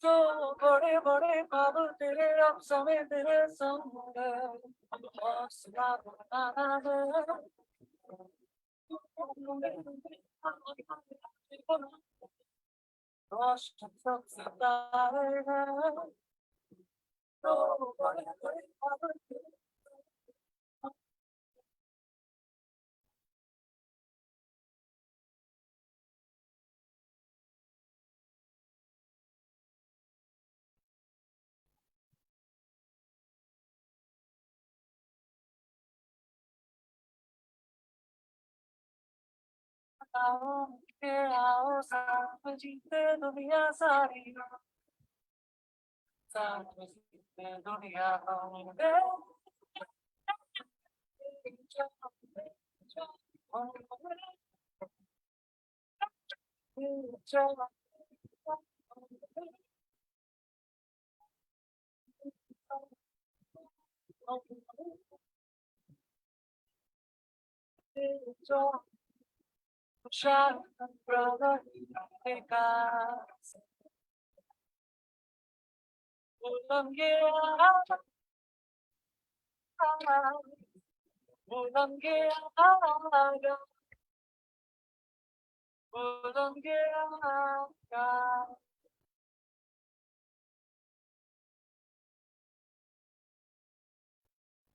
तो बड़े बड़े ख्वाब तेरे अब समय तेरे संग हौसला बनाना है। रोशन सब सितारे हैं, तो बड़े बड़े ख्वाब तेरे। आओ साथ में जीते दुनिया सारी, साथ में जीते दुनिया हम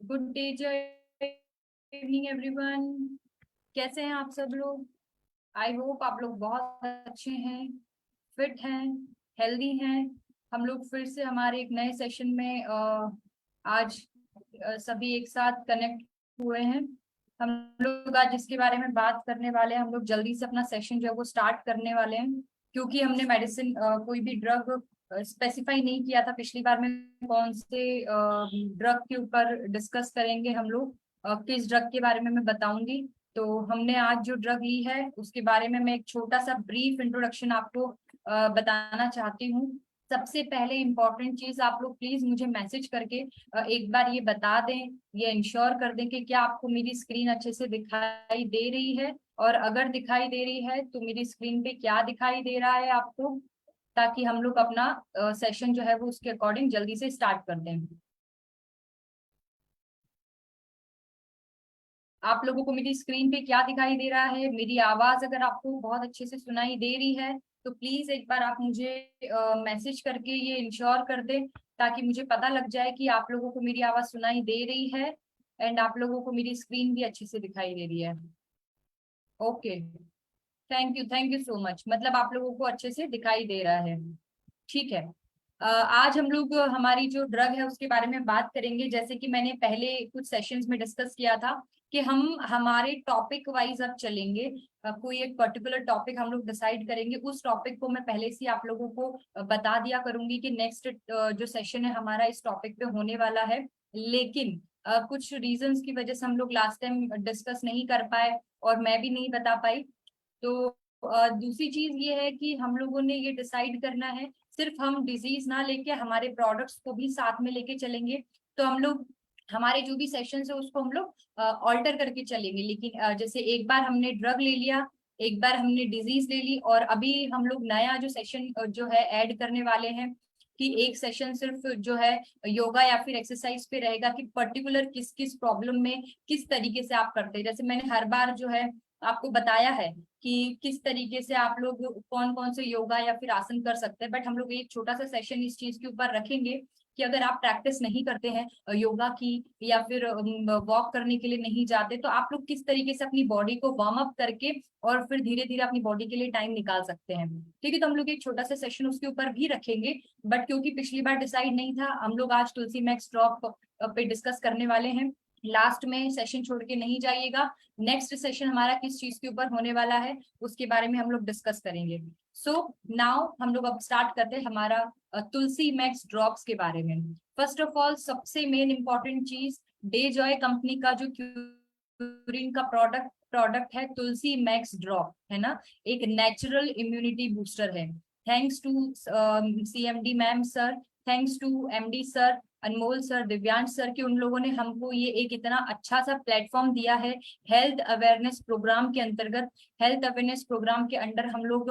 गुड डे, जय इवनिंग एवरीवन। कैसे हैं आप सब लोग? आई होप आप लोग बहुत अच्छे हैं, फिट हैं, हेल्दी हैं। हम लोग फिर से हमारे एक नए सेशन में आज सभी एक साथ कनेक्ट हुए हैं। हम लोग आज जिसके बारे में बात करने वाले हैं, हम लोग जल्दी से अपना सेशन जो है वो स्टार्ट करने वाले हैं, क्योंकि हमने मेडिसिन कोई भी ड्रग स्पेसिफाई नहीं किया था पिछली बार में कौन से ड्रग के ऊपर डिस्कस करेंगे हम लोग। किस ड्रग के बारे में मैं बताऊंगी। तो हमने आज जो ड्रग ली है उसके बारे में मैं एक छोटा सा ब्रीफ इंट्रोडक्शन आपको बताना चाहती हूँ। सबसे पहले इम्पोर्टेंट चीज, आप लोग प्लीज मुझे मैसेज करके एक बार ये बता दें, ये इंश्योर कर दें कि क्या आपको मेरी स्क्रीन अच्छे से दिखाई दे रही है, और अगर दिखाई दे रही है तो मेरी स्क्रीन पे क्या दिखाई दे रहा है आपको, ताकि हम लोग अपना सेशन जो है वो उसके अकॉर्डिंग जल्दी से स्टार्ट कर दें। आप लोगों को मेरी स्क्रीन पे क्या दिखाई दे रहा है? मेरी आवाज अगर आपको बहुत अच्छे से सुनाई दे रही है तो प्लीज एक बार आप मुझे मैसेज करके ये इंश्योर कर दें, ताकि मुझे पता लग जाए कि आप लोगों को मेरी आवाज सुनाई दे रही है एंड आप लोगों को मेरी स्क्रीन भी अच्छे से दिखाई दे रही है। Okay, thank you so much. मतलब आप लोगों को अच्छे से दिखाई दे रहा है, ठीक है। आज हम लोग हमारी जो ड्रग है उसके बारे में बात करेंगे। जैसे कि मैंने पहले कुछ सेशंस में डिस्कस किया था कि हम हमारे टॉपिक वाइज अब चलेंगे। कोई एक पर्टिकुलर टॉपिक हम लोग डिसाइड करेंगे, उस टॉपिक को मैं पहले से आप लोगों को बता दिया करूंगी कि नेक्स्ट जो सेशन है हमारा इस टॉपिक पे होने वाला है। लेकिन कुछ रीजंस की वजह से हम लोग लास्ट टाइम डिस्कस नहीं कर पाए और मैं भी नहीं बता पाई। तो दूसरी चीज ये है कि हम लोगों ने ये डिसाइड करना है, सिर्फ हम डिजीज ना लेके हमारे प्रोडक्ट्स को भी साथ में लेके चलेंगे। तो हम लोग हमारे जो भी सेशन है उसको हम लोग ऑल्टर करके चलेंगे। लेकिन जैसे एक बार हमने ड्रग ले लिया, एक बार हमने डिजीज ले ली, और अभी हम लोग नया जो सेशन जो है ऐड करने वाले हैं कि एक सेशन सिर्फ जो है योगा या फिर एक्सरसाइज पे रहेगा, कि पर्टिकुलर किस किस प्रॉब्लम में किस तरीके से आप करते हैं। जैसे मैंने हर बार जो है आपको बताया है कि किस तरीके से आप लोग कौन कौन से योगा या फिर आसन कर सकते हैं, बट हम लोग एक छोटा सा सेशन इस चीज के ऊपर रखेंगे कि अगर आप प्रैक्टिस नहीं करते हैं योगा की, या फिर वॉक करने के लिए नहीं जाते, तो आप लोग किस तरीके से अपनी बॉडी को वार्म अप करके और फिर धीरे धीरे अपनी बॉडी के लिए टाइम निकाल सकते हैं। ठीक है, तो हम लोग एक छोटा सा सेशन उसके ऊपर भी रखेंगे। बट क्योंकि पिछली बार डिसाइड नहीं था, हम लोग आज तुलसी मैक्स ड्रॉप पे डिस्कस करने वाले हैं। लास्ट में सेशन छोड़ के नहीं जाइएगा। नेक्स्ट सेशन हमारा किस चीज के ऊपर होने वाला है उसके बारे में हम लोग डिस्कस करेंगे। सो नाउ हम लोग अब स्टार्ट करते हैं हमारा तुलसी मैक्स ड्रॉप्स के बारे में। फर्स्ट ऑफ ऑल, सबसे मेन इंपॉर्टेंट चीज, डे जॉय कंपनी का जो क्यूरिन का प्रोडक्ट है तुलसी मैक्स ड्रॉप, है ना, एक नेचुरल इम्यूनिटी बूस्टर है। Thanks to CMD ma'am sir, thanks to MD sir, Anmol sir, Divyansh sir, कि उन लोगों ने हमको ये एक इतना अच्छा सा प्लेटफॉर्म दिया है। हेल्थ अवेयरनेस प्रोग्राम के अंतर्गत, हेल्थ अवेयरनेस प्रोग्राम के अंडर हम लोग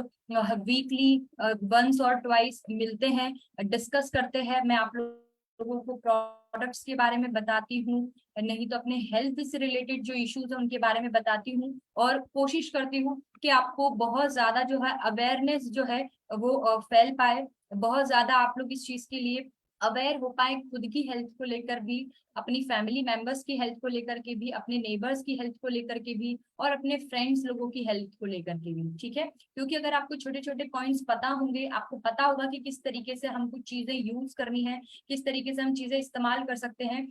वीकली वंस और ट्वाइस मिलते हैं, डिस्कस करते हैं। मैं आप लोगों को प्रोडक्ट्स के बारे में बताती हूँ, नहीं तो अपने हेल्थ से रिलेटेड जो इश्यूज है उनके बारे में बताती हूँ, और कोशिश करती हूँ कि आपको बहुत ज्यादा जो है अवेयरनेस जो है वो फैल पाए, बहुत ज्यादा आप लोग इस चीज के लिए अवेयर हो पाए, खुद की हेल्थ को लेकर भी, अपनी फैमिली मेंबर्स की हेल्थ को लेकर के भी, अपने नेबर्स की हेल्थ को लेकर के भी, और अपने फ्रेंड्स लोगों की हेल्थ को लेकर के भी। ठीक है, क्योंकि अगर आपको छोटे छोटे पॉइंट्स पता होंगे, आपको पता होगा कि किस तरीके से हम कुछ चीजें यूज करनी है, किस तरीके से हम चीजें इस्तेमाल कर सकते हैं,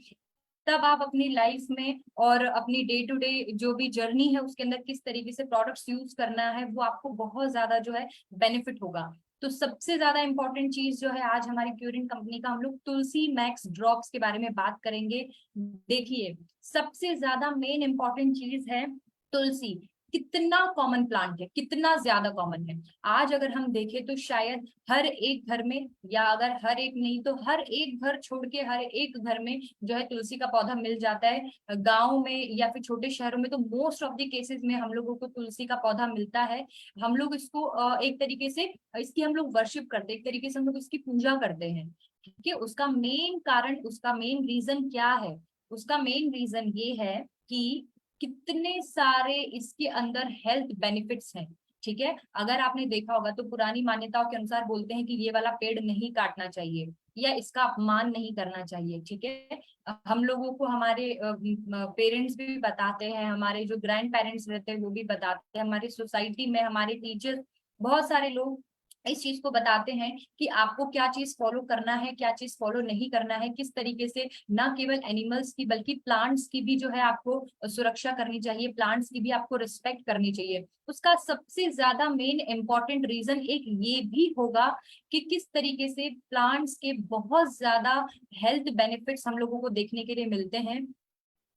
तब आप अपनी लाइफ में और अपनी डे टू डे जो भी जर्नी है उसके अंदर किस तरीके से प्रोडक्ट्स यूज करना है, वो आपको बहुत ज्यादा जो है बेनिफिट होगा। तो सबसे ज्यादा इंपॉर्टेंट चीज जो है, आज हमारी प्योरिन कंपनी का हम लोग तुलसी मैक्स ड्रॉप्स के बारे में बात करेंगे। देखिए, सबसे ज्यादा मेन इंपॉर्टेंट चीज है तुलसी। कितना कॉमन प्लांट है, कितना ज्यादा कॉमन है। आज अगर हम देखें तो शायद हर एक घर में, या अगर हर एक नहीं तो हर एक घर छोड़ के हर एक घर में जो है तुलसी का पौधा मिल जाता है। गांव में या फिर छोटे शहरों में तो मोस्ट ऑफ द केसेस में हम लोगों को तुलसी का पौधा मिलता है। हम लोग इसको एक तरीके से इसकी हम लोग वर्शिप करते हैं, एक तरीके से हम लोग इसकी पूजा करते हैं। ठीक है, उसका मेन कारण, उसका मेन रीजन क्या है? उसका मेन रीजन ये है कि कितने सारे इसके अंदर हेल्थ बेनिफिट्स हैं। ठीक है, अगर आपने देखा होगा तो पुरानी मान्यताओं के अनुसार बोलते हैं कि ये वाला पेड़ नहीं काटना चाहिए या इसका अपमान नहीं करना चाहिए। ठीक है, हम लोगों को हमारे पेरेंट्स भी बताते हैं, हमारे जो ग्रैंड पेरेंट्स रहते हैं वो भी बताते हैं, हमारी सोसाइटी में हमारे टीचर्स, बहुत सारे लोग इस चीज को बताते हैं कि आपको क्या चीज फॉलो करना है, क्या चीज फॉलो नहीं करना है, किस तरीके से ना केवल एनिमल्स की बल्कि प्लांट्स की भी जो है आपको सुरक्षा करनी चाहिए, प्लांट्स की भी आपको रिस्पेक्ट करनी चाहिए। उसका सबसे ज्यादा मेन इंपॉर्टेंट रीजन एक ये भी होगा कि किस तरीके से प्लांट्स के बहुत ज्यादा हेल्थ बेनिफिट्स हम लोगों को देखने के लिए मिलते हैं।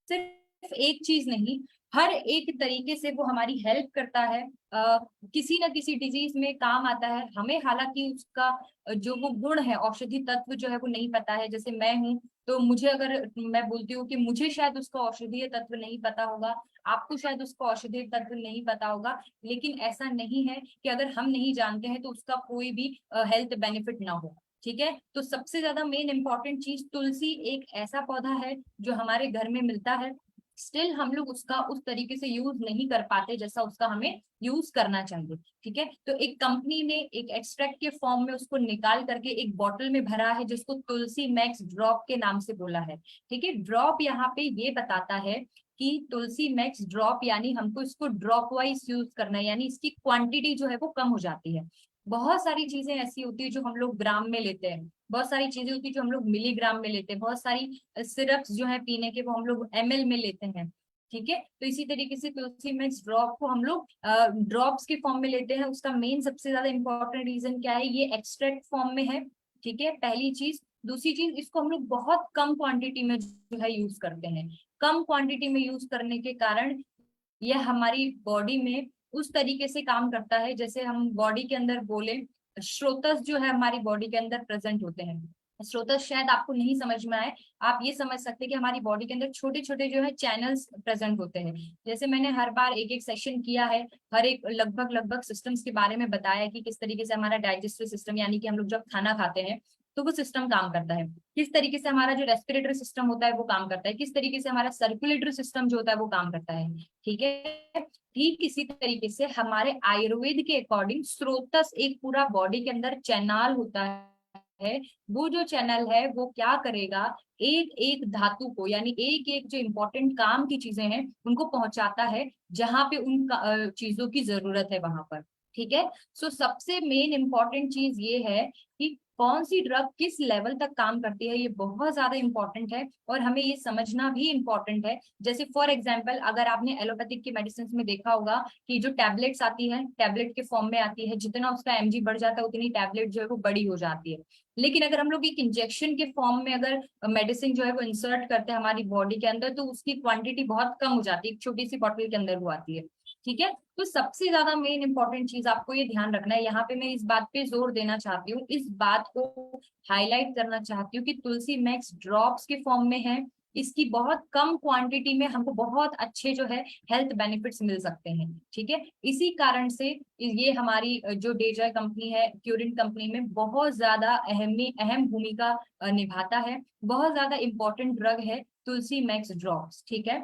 सिर्फ एक चीज नहीं, हर एक तरीके से वो हमारी हेल्प करता है, किसी ना किसी डिजीज में काम आता है। हमें हालांकि उसका जो वो गुण है, औषधि तत्व जो है वो नहीं पता है। जैसे मैं हूँ तो मुझे, अगर मैं बोलती हूँ कि मुझे शायद उसका औषधीय तत्व नहीं पता होगा, आपको शायद उसका औषधीय तत्व नहीं पता होगा, लेकिन ऐसा नहीं है कि अगर हम नहीं जानते हैं तो उसका कोई भी हेल्थ बेनिफिट ना हो। ठीक है, तो सबसे ज्यादा मेन इंपॉर्टेंट चीज, तुलसी एक ऐसा पौधा है जो हमारे घर में मिलता है, स्टिल हम लोग उसका उस तरीके से यूज नहीं कर पाते जैसा उसका हमें यूज करना चाहिए। ठीक है, तो एक कंपनी ने एक एक्सट्रैक्ट के फॉर्म में उसको निकाल करके एक बॉटल में भरा है, जिसको तुलसी मैक्स ड्रॉप के नाम से बोला है। ठीक है, ड्रॉप यहाँ पे ये बताता है कि तुलसी मैक्स ड्रॉप, यानी हमको इसको ड्रॉप वाइज यूज करना है, यानी इसकी क्वांटिटी जो है वो कम हो जाती है। बहुत सारी चीजें ऐसी होती है जो हम लोग ग्राम में लेते हैं, बहुत सारी चीजें होती है जो हम लोग मिलीग्राम में लेते हैं, बहुत सारी सिरप्स जो है पीने के वो हम लोग एमएल में लेते हैं। ठीक है, तो इसी तरीके से तुलसी मैक्स ड्रॉप को हम लोग ड्रॉप्स के फॉर्म में लेते हैं। उसका मेन सबसे ज्यादा इंपॉर्टेंट रीजन क्या है? ये एक्सट्रैक्ट फॉर्म में है। ठीक है, पहली चीज। दूसरी चीज, इसको हम लोग बहुत कम क्वांटिटी में जो है यूज करते हैं। कम क्वांटिटी में यूज करने के कारण यह हमारी बॉडी में उस तरीके से काम करता है, जैसे हम बॉडी के अंदर बोले, स्रोतस जो है हमारी बॉडी के अंदर प्रेजेंट होते हैं। स्रोतस शायद आपको नहीं समझ में आए, आप ये समझ सकते हैं कि हमारी बॉडी के अंदर छोटे छोटे जो है चैनल्स प्रेजेंट होते हैं। जैसे मैंने हर बार एक एक सेशन किया है, हर एक लगभग लगभग सिस्टम्स के बारे में बताया कि किस तरीके से हमारा डाइजेस्टिव सिस्टम, यानी कि हम लोग जब खाना खाते हैं तो वो सिस्टम काम करता है, किस तरीके से हमारा जो रेस्पिरेटरी सिस्टम होता है वो काम करता है, किस तरीके से हमारा सर्कुलेटरी सिस्टम जो होता है वो काम करता है। ठीक है, ठीक इसी तरीके से हमारे आयुर्वेद के अकॉर्डिंग स्रोतस एक पूरा बॉडी के अंदर चैनल होता है। वो जो चैनल है वो क्या करेगा, एक एक धातु को, यानी एक एक जो इंपॉर्टेंट काम की चीजें हैं उनको पहुंचाता है जहां पे उन चीजों की जरूरत है वहां पर। ठीक है, सो सबसे मेन इंपॉर्टेंट चीज ये है कि कौन सी ड्रग किस लेवल तक काम करती है, ये बहुत ज्यादा इंपॉर्टेंट है और हमें ये समझना भी इंपॉर्टेंट है। जैसे फॉर एग्जांपल, अगर आपने एलोपैथिक की मेडिसिन में देखा होगा कि जो टैबलेट्स आती है, टैबलेट के फॉर्म में आती है, जितना उसका एमजी बढ़ जाता है उतनी टैबलेट जो है वो बड़ी हो जाती है। लेकिन अगर हम लोग एक इंजेक्शन के फॉर्म में अगर मेडिसिन जो है वो इंसर्ट करते हैं हमारी बॉडी के अंदर, तो उसकी क्वांटिटी बहुत कम हो जाती है, एक छोटी सी बॉटल के अंदर वो आती है। ठीक है। तो सबसे ज्यादा मेन इंपॉर्टेंट चीज आपको ये ध्यान रखना है, यहाँ पे मैं इस बात पे जोर देना चाहती हूँ, इस बात को हाईलाइट करना चाहती हूँ कि तुलसी मैक्स ड्रॉप्स के फॉर्म में है, इसकी बहुत कम क्वांटिटी में हमको बहुत अच्छे जो है हेल्थ बेनिफिट्स मिल सकते हैं। ठीक है, इसी कारण से ये हमारी जो डेजॉय कंपनी है, क्यूरिन कंपनी में बहुत ज्यादा अहम भूमिका निभाता है, बहुत ज्यादा इंपॉर्टेंट ड्रग है तुलसी मैक्स ड्रॉप्स। ठीक है,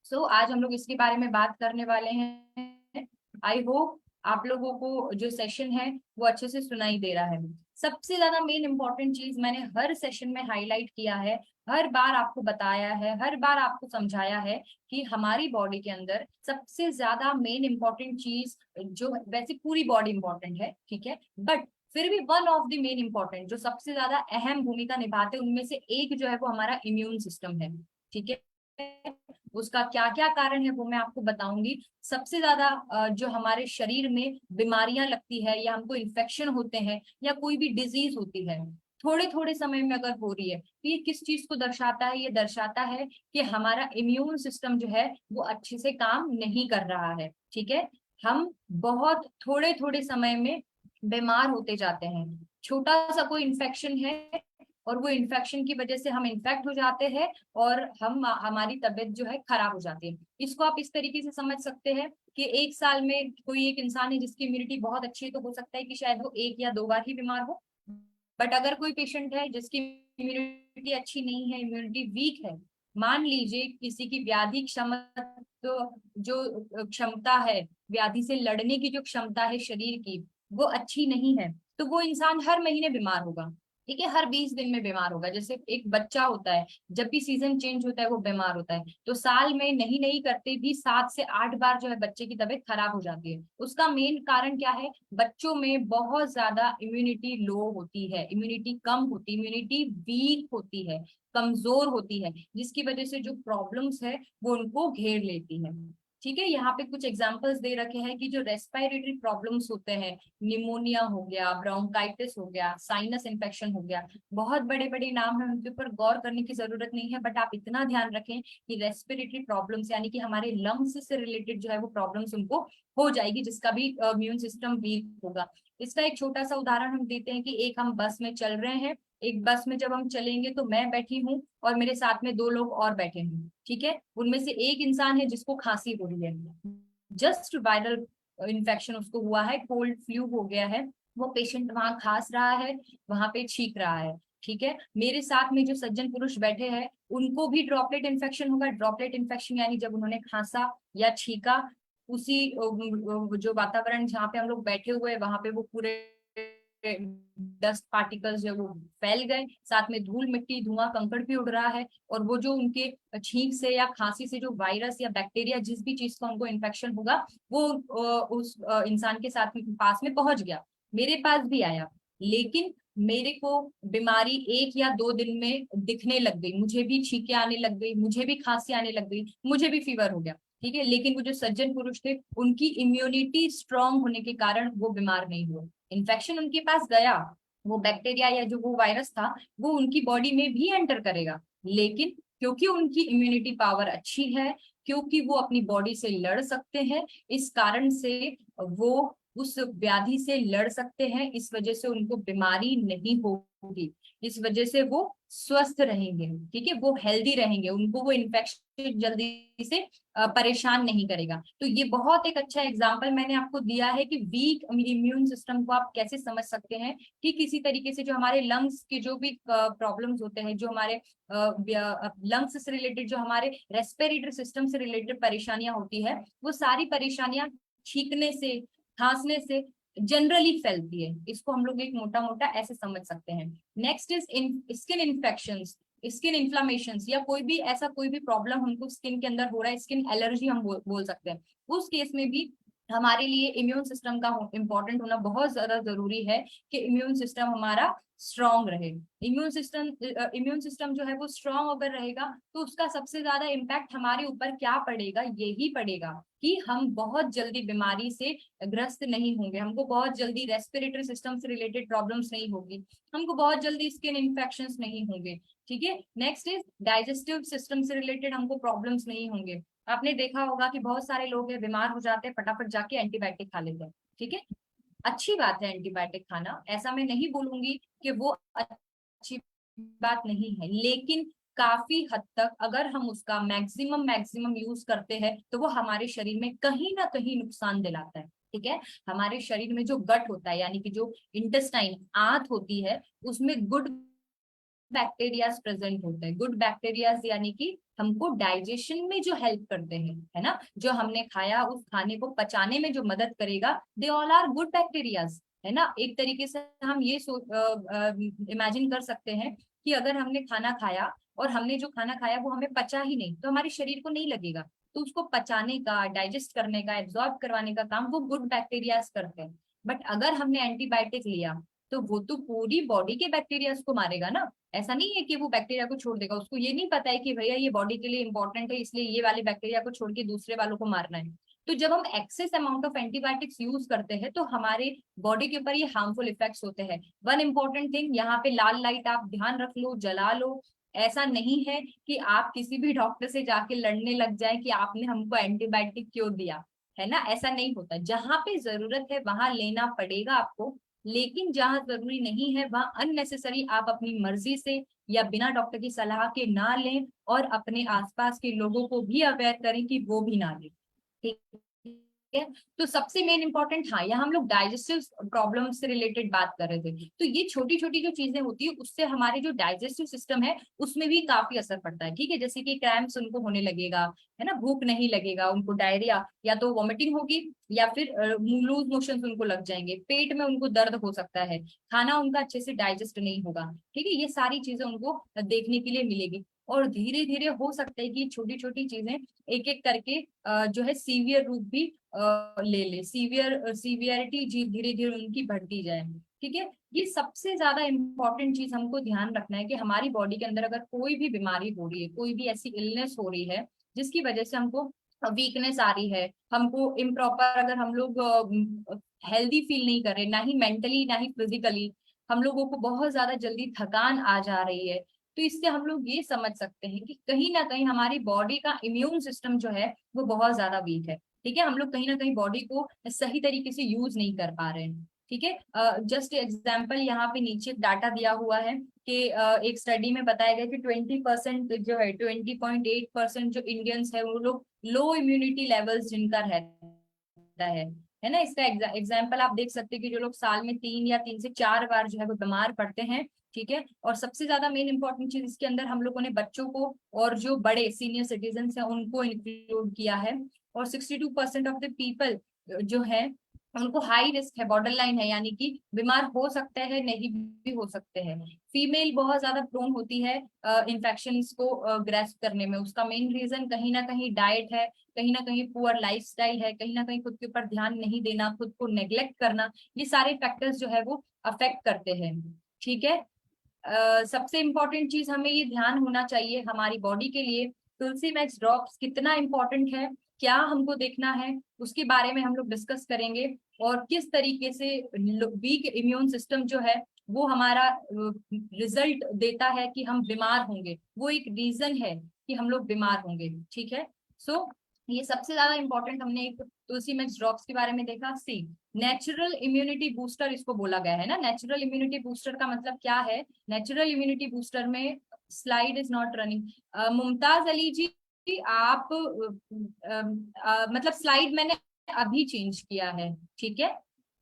सो आज हम लोग इसके बारे में बात करने वाले हैं। आई होप आप लोगों को जो सेशन है वो अच्छे से सुनाई दे रहा है। सबसे ज्यादा मेन इंपॉर्टेंट चीज मैंने हर सेशन में हाईलाइट किया है, हर बार आपको बताया है, हर बार आपको समझाया है कि हमारी बॉडी के अंदर सबसे ज्यादा मेन इंपॉर्टेंट चीज, जो वैसे पूरी बॉडी इंपॉर्टेंट है, ठीक है, बट फिर भी one of the main important जो सबसे ज्यादा अहम भूमिका निभाते हैं उनमें से एक जो है वो हमारा इम्यून सिस्टम है। ठीक है, उसका क्या क्या कारण है वो मैं आपको बताऊंगी। सबसे ज्यादा जो हमारे शरीर में बीमारियां लगती है या हमको इन्फेक्शन होते हैं या कोई भी डिजीज होती है थोड़े थोड़े समय में अगर हो रही है, तो ये किस चीज को दर्शाता है? ये दर्शाता है कि हमारा इम्यून सिस्टम जो है वो अच्छे से काम नहीं कर रहा है। ठीक है, हम बहुत थोड़े थोड़े समय में बीमार होते जाते हैं। छोटा सा कोई इन्फेक्शन है और वो इन्फेक्शन की वजह से हम इन्फेक्ट हो जाते हैं और हमारी तबीयत जो है खराब हो जाती है। इसको आप इस तरीके से समझ सकते हैं कि एक साल में कोई एक इंसान है जिसकी इम्यूनिटी बहुत अच्छी है, तो हो सकता है कि शायद वो एक या दो बार ही बीमार हो। बट अगर कोई पेशेंट है जिसकी इम्यूनिटी अच्छी नहीं है, इम्यूनिटी वीक है, मान लीजिए किसी की व्याधि क्षमता, तो जो क्षमता है, व्याधि से लड़ने की जो क्षमता है शरीर की, वो अच्छी नहीं है, तो वो इंसान हर महीने बीमार होगा। ठीक है, हर 20 दिन में बीमार होगा। जैसे एक बच्चा होता है, जब भी सीजन चेंज होता है वो बीमार होता है, तो साल में नहीं नहीं करते भी 7 से 8 बार जो है बच्चे की तबीयत खराब हो जाती है। उसका मेन कारण क्या है? बच्चों में बहुत ज्यादा इम्यूनिटी लो होती है, इम्यूनिटी कम होती, इम्यूनिटी वीक होती है, कमजोर होती है, जिसकी वजह से जो प्रॉब्लम्स है वो उनको घेर लेती है। ठीक है, यहाँ पे कुछ एग्जांपल्स दे रखे हैं कि जो रेस्पिरेटरी प्रॉब्लम्स होते हैं, निमोनिया हो गया, ब्रोंकाइटिस हो गया, साइनस इन्फेक्शन हो गया, बहुत बड़े बड़े नाम है, उनके ऊपर गौर करने की जरूरत नहीं है, बट आप इतना ध्यान रखें कि रेस्पिरेटरी प्रॉब्लम्स यानी कि हमारे लंग्स से रिलेटेड जो है वो प्रॉब्लम्स उनको हो जाएगी, जिसका भी इम्यून सिस्टम वीक होगा। इसका एक छोटा सा उदाहरण हम देते हैं कि एक हम बस में चल रहे हैं, एक बस में जब हम चलेंगे तो मैं बैठी हूँ और मेरे साथ में दो लोग और बैठे हैं। ठीक है, उनमें से एक इंसान है जिसको खांसी हो रही है, जस्ट वायरल इन्फेक्शन उसको हुआ है, कोल्ड फ्लू हो गया है, वो पेशेंट वहां खांस रहा है, वहां पे छींक रहा है। ठीक है, मेरे साथ में जो सज्जन पुरुष बैठे हैं उनको भी ड्रॉपलेट इन्फेक्शन होगा। ड्रॉपलेट इन्फेक्शन यानी जब उन्होंने खांसा या छींका, उसी जो वातावरण जहाँ पे हम लोग बैठे हुए हैं वहां पे वो पूरे डस्ट पार्टिकल्स जो है वो फैल गए, साथ में धूल मिट्टी धुआं कंकड़ भी उड़ रहा है, और वो जो उनके छींक से या खांसी से जो वायरस या बैक्टीरिया जिस भी चीज का उनको इन्फेक्शन होगा वो उस इंसान के साथ पास में पहुंच गया, मेरे पास भी आया। लेकिन मेरे को बीमारी 1 या 2 दिन में दिखने लग गई, मुझे भी छींके आने लग गई, मुझे भी खांसी आने लग गई, मुझे भी फीवर हो गया। ठीक है, लेकिन वो जो सज्जन पुरुष थे उनकी इम्यूनिटी स्ट्रांग होने के कारण वो बीमार नहीं हुए। इन्फेक्शन उनके पास गया, वो बैक्टीरिया या जो वो वायरस था वो उनकी बॉडी में भी एंटर करेगा, लेकिन क्योंकि उनकी इम्यूनिटी पावर अच्छी है, क्योंकि वो अपनी बॉडी से लड़ सकते हैं, इस कारण से वो उस व्याधि से लड़ सकते हैं, इस वजह से उनको बीमारी नहीं होगी, इस वजह से वो स्वस्थ रहेंगे। ठीक है, वो हेल्दी रहेंगे, उनको वो इन्फेक्शन जल्दी से परेशान नहीं करेगा। तो ये बहुत एक अच्छा एग्जाम्पल मैंने आपको दिया है कि वीक इम्यून सिस्टम को आप कैसे समझ सकते हैं। ठीक इसी तरीके से जो हमारे लंग्स के जो भी प्रॉब्लम्स होते हैं, जो हमारे लंग्स से रिलेटेड, जो हमारे रेस्पिरेटरी सिस्टम से रिलेटेड परेशानियां होती है, वो सारी परेशानियां छींकने से, खांसने से जनरली फैलती है। इसको हम लोग एक मोटा मोटा ऐसे समझ सकते हैं। Next is skin infections, skin inflammation, या कोई भी ऐसा कोई भी प्रॉब्लम हमको स्किन के अंदर हो रहा है, स्किन एलर्जी हम बोल सकते हैं, उस केस में भी हमारे लिए इम्यून सिस्टम का इम्पोर्टेंट होना बहुत ज्यादा जरूरी है कि इम्यून सिस्टम हमारा स्ट्रांग रहे। इम्यून सिस्टम जो है वो स्ट्रांग अगर रहेगा तो उसका सबसे ज्यादा इम्पैक्ट हमारे ऊपर क्या पड़ेगा? यही पड़ेगा कि हम बहुत जल्दी बीमारी से ग्रस्त नहीं होंगे, हमको बहुत जल्दी रेस्पिरेटरी सिस्टम से रिलेटेड प्रॉब्लम्स नहीं होगी, हमको बहुत जल्दी स्किन इन्फेक्शंस नहीं होंगे। ठीक है, नेक्स्ट इज डाइजेस्टिव सिस्टम से रिलेटेड हमको प्रॉब्लम्स नहीं होंगे। आपने देखा होगा कि बहुत सारे लोग हैं बीमार हो जाते हैं, फटाफट जाके एंटीबायोटिक खा लेते हैं। ठीक है, अच्छी बात है एंटीबायोटिक खाना, ऐसा मैं नहीं बोलूंगी कि वो अच्छी बात नहीं है, लेकिन काफी हद तक अगर हम उसका मैक्सिमम मैक्सिमम यूज करते हैं तो वो हमारे शरीर में कहीं ना कहीं नुकसान दिलाता है। ठीक है, हमारे शरीर में जो गट होता है यानी कि जो इंटेस्टाइन आंत होती है, उसमें गुड बैक्टीरियाज प्रेजेंट होते हैं। गुड बैक्टीरियाज यानी कि हमको डाइजेशन में जो हेल्प करते हैं, है ना, जो हमने खाया उस खाने को पचाने में जो मदद करेगा, they all are good bacterias, है ना। एक तरीके से हम ये इमेजिन कर सकते हैं कि अगर हमने खाना खाया और हमने जो खाना खाया वो हमें पचा ही नहीं तो हमारे शरीर को नहीं लगेगा, तो उसको पचाने का, डाइजेस्ट करने का, एब्जॉर्ब करवाने का काम वो गुड बैक्टीरियाज करते हैं। बट अगर हमने एंटीबायोटिक लिया तो वो तो पूरी बॉडी के बैक्टीरियाज को मारेगा ना। ऐसा नहीं है कि वो बैक्टीरिया को छोड़ देगा, उसको ये नहीं पता है कि भैया ये बॉडी के लिए इंपॉर्टेंट है इसलिए ये वाले बैक्टीरिया को छोड़ के दूसरे वालों को मारना है। तो जब हम excess amount of antibiotics use करते हैं तो हमारे बॉडी के ऊपर ये हार्मफुल इफेक्ट्स होते हैं। वन इंपॉर्टेंट थिंग, यहाँ पे लाल लाइट आप ध्यान रख लो, जला लो। ऐसा नहीं है कि आप किसी भी डॉक्टर से जाके लड़ने लग जाए कि आपने हमको एंटीबायोटिक क्यों दिया, है ना। ऐसा नहीं होता, जहां पे जरूरत है वहां लेना पड़ेगा आपको, लेकिन जहां जरूरी नहीं है वहां अननेसेसरी आप अपनी मर्जी से या बिना डॉक्टर की सलाह के ना लें, और अपने आसपास के लोगों को भी अवेयर करें कि वो भी ना लें। ठीक है, तो सबसे मेन इंपॉर्टेंट, हाँ, यहाँ हम लोग डाइजेस्टिव प्रॉब्लम से रिलेटेड बात कर रहे थे, तो ये छोटी छोटी जो चीजें होती है उससे हमारे जो डाइजेस्टिव सिस्टम है उसमें भी काफी असर पड़ता है। ठीक है, जैसे कि क्रैम्प्स उनको होने लगेगा, है ना, भूख नहीं लगेगा उनको, डायरिया या तो वॉमिटिंग होगी या फिर लूज मोशन उनको लग जाएंगे, पेट में उनको दर्द हो सकता है, खाना उनका अच्छे से डाइजेस्ट नहीं होगा। ठीक है, ये सारी चीजें उनको देखने के लिए मिलेगी। और धीरे धीरे हो सकता है कि छोटी छोटी चीजें एक एक करके जो है सीवियर रूप भी ले ले, सीवियरिटी जी धीरे धीरे उनकी बढ़ती जाए। ठीक है, ये सबसे ज्यादा इम्पोर्टेंट चीज हमको ध्यान रखना है कि हमारी बॉडी के अंदर अगर कोई भी बीमारी हो रही है, कोई भी ऐसी इलनेस हो रही है जिसकी वजह से हमको वीकनेस आ रही है, हमको इम्प्रॉपर, अगर हम लोग हेल्दी फील नहीं कर रहे, ना ही मेंटली ना ही फिजिकली, हम लोगों को बहुत ज्यादा जल्दी थकान आ जा रही है, तो इससे हम लोग ये समझ सकते हैं कि कहीं ना कहीं हमारी बॉडी का इम्यून सिस्टम जो है वो बहुत ज्यादा वीक है। ठीक है, हम लोग कहीं ना कहीं बॉडी को सही तरीके से यूज नहीं कर पा रहे हैं। ठीक है, जस्ट एग्जाम्पल यहाँ पे नीचे डाटा दिया हुआ है कि एक स्टडी में बताया गया कि 20% जो है, 20.8% जो इंडियंस है वो लोग लो इम्यूनिटी लेवल्स जिनका रहता है ना। इसका एग्जाम्पल आप देख सकते हैं कि जो लोग साल में 3 या 3 से 4 बार जो है वो बीमार पड़ते हैं। ठीक है, और सबसे ज्यादा मेन इंपॉर्टेंट चीज इसके अंदर हम लोगों ने बच्चों को और जो बड़े सीनियर सिटीजन हैं उनको इंक्लूड किया है। और 62% ऑफ द पीपल जो है उनको हाई रिस्क है, बॉर्डर लाइन है, यानी कि बीमार हो सकते हैं, नहीं भी हो सकते हैं। फीमेल बहुत ज्यादा प्रोन होती है इन्फेक्शन को ग्रेस्प करने में, उसका मेन रीजन कहीं ना कहीं डाइट है, कहीं ना कहीं पुअर लाइफस्टाइल है, कहीं ना कहीं खुद के ऊपर ध्यान नहीं देना, खुद को नेग्लेक्ट करना, ये सारे फैक्टर्स जो है वो अफेक्ट करते हैं। ठीक है, सबसे इम्पोर्टेंट चीज हमें ये ध्यान होना चाहिए हमारी बॉडी के लिए, तुलसी मैक्स ड्रॉप्स कितना इम्पोर्टेंट है, क्या हमको देखना है, उसके बारे में हम लोग डिस्कस करेंगे। और किस तरीके से वीक इम्यून सिस्टम जो है वो हमारा रिजल्ट देता है कि हम बीमार होंगे, वो एक रीजन है कि हम लोग बीमार होंगे। ठीक है, सो ये सबसे ज्यादा इंपॉर्टेंट हमने एक तुलसी मैक्स ड्रॉप्स के बारे में देखा। सी, नेचुरल इम्यूनिटी बूस्टर इसको बोला गया है ना। नेचुरल इम्यूनिटी बूस्टर का मतलब क्या है? नेचुरल इम्यूनिटी बूस्टर में, slide is not running, Mumtaz Ali ji, आप मतलब स्लाइड मैंने अभी चेंज किया है। ठीक है,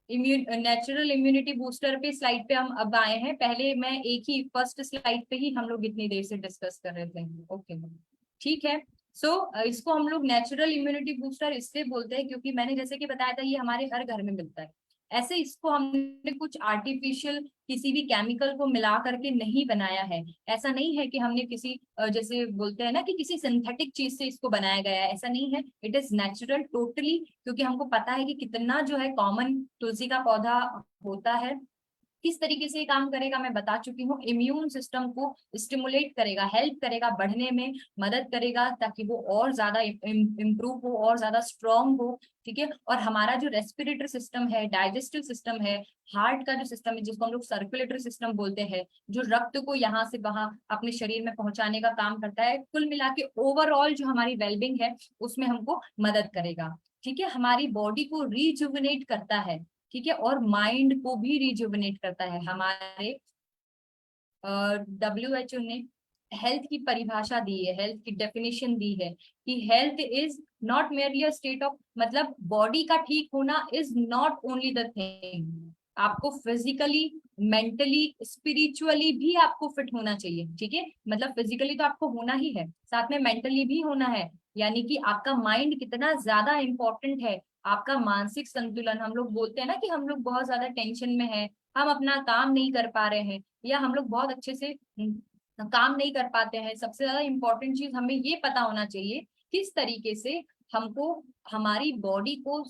नेचुरल इम्यूनिटी बूस्टर पे स्लाइड पे हम अब आए हैं, पहले मैं एक ही फर्स्ट स्लाइड पे ही हम लोग इतनी देर से डिस्कस कर रहे थे। ओके, ठीक है। सो इसको हम लोग नेचुरल इम्यूनिटी बूस्टर इससे बोलते हैं क्योंकि मैंने जैसे कि बताया था ये हमारे हर घर में मिलता है। ऐसे इसको हमने कुछ आर्टिफिशियल किसी भी केमिकल को मिला करके नहीं बनाया है। ऐसा नहीं है कि हमने किसी जैसे बोलते हैं ना कि किसी सिंथेटिक चीज से इसको बनाया गया है, ऐसा नहीं है। इट इज नेचुरल टोटली, क्योंकि हमको पता है कि कितना जो है कॉमन तुलसी का पौधा होता है, किस तरीके से ये काम करेगा मैं बता चुकी हूँ। इम्यून सिस्टम को स्टिमुलेट करेगा, हेल्प करेगा, बढ़ने में मदद करेगा, ताकि वो और ज्यादा इम्प्रूव हो और ज्यादा स्ट्रांग हो। ठीक है, और हमारा जो रेस्पिरेटरी सिस्टम है, डाइजेस्टिव सिस्टम है, हार्ट का जो सिस्टम है जिसको हम लोग सर्कुलेटरी सिस्टम बोलते हैं, जो रक्त को यहाँ से वहां अपने शरीर में पहुंचाने का काम करता है, कुल मिला के ओवरऑल जो हमारी वेलबिंग है उसमें हमको मदद करेगा। ठीक है, हमारी बॉडी को रिजुविनेट करता है। ठीक है, और माइंड को भी रिजुविनेट करता है। हमारे WHO ने हेल्थ की परिभाषा दी है, हेल्थ की डेफिनेशन दी है कि health is not merely a state of, मतलब बॉडी का ठीक होना is not only the thing, आपको फिजिकली, मेंटली, स्पिरिचुअली भी आपको फिट होना चाहिए। ठीक है, मतलब फिजिकली तो आपको होना ही है, साथ में मेंटली भी होना है, यानी कि आपका माइंड कितना ज्यादा इंपॉर्टेंट है, आपका मानसिक संतुलन। हम लोग बोलते हैं ना कि हम लोग बहुत ज्यादा टेंशन में है, हम अपना काम नहीं कर पा रहे हैं, या हम लोग बहुत अच्छे से काम नहीं कर पाते हैं। सबसे ज्यादा इंपॉर्टेंट चीज हमें ये पता होना चाहिए किस तरीके से हमको हमारी बॉडी को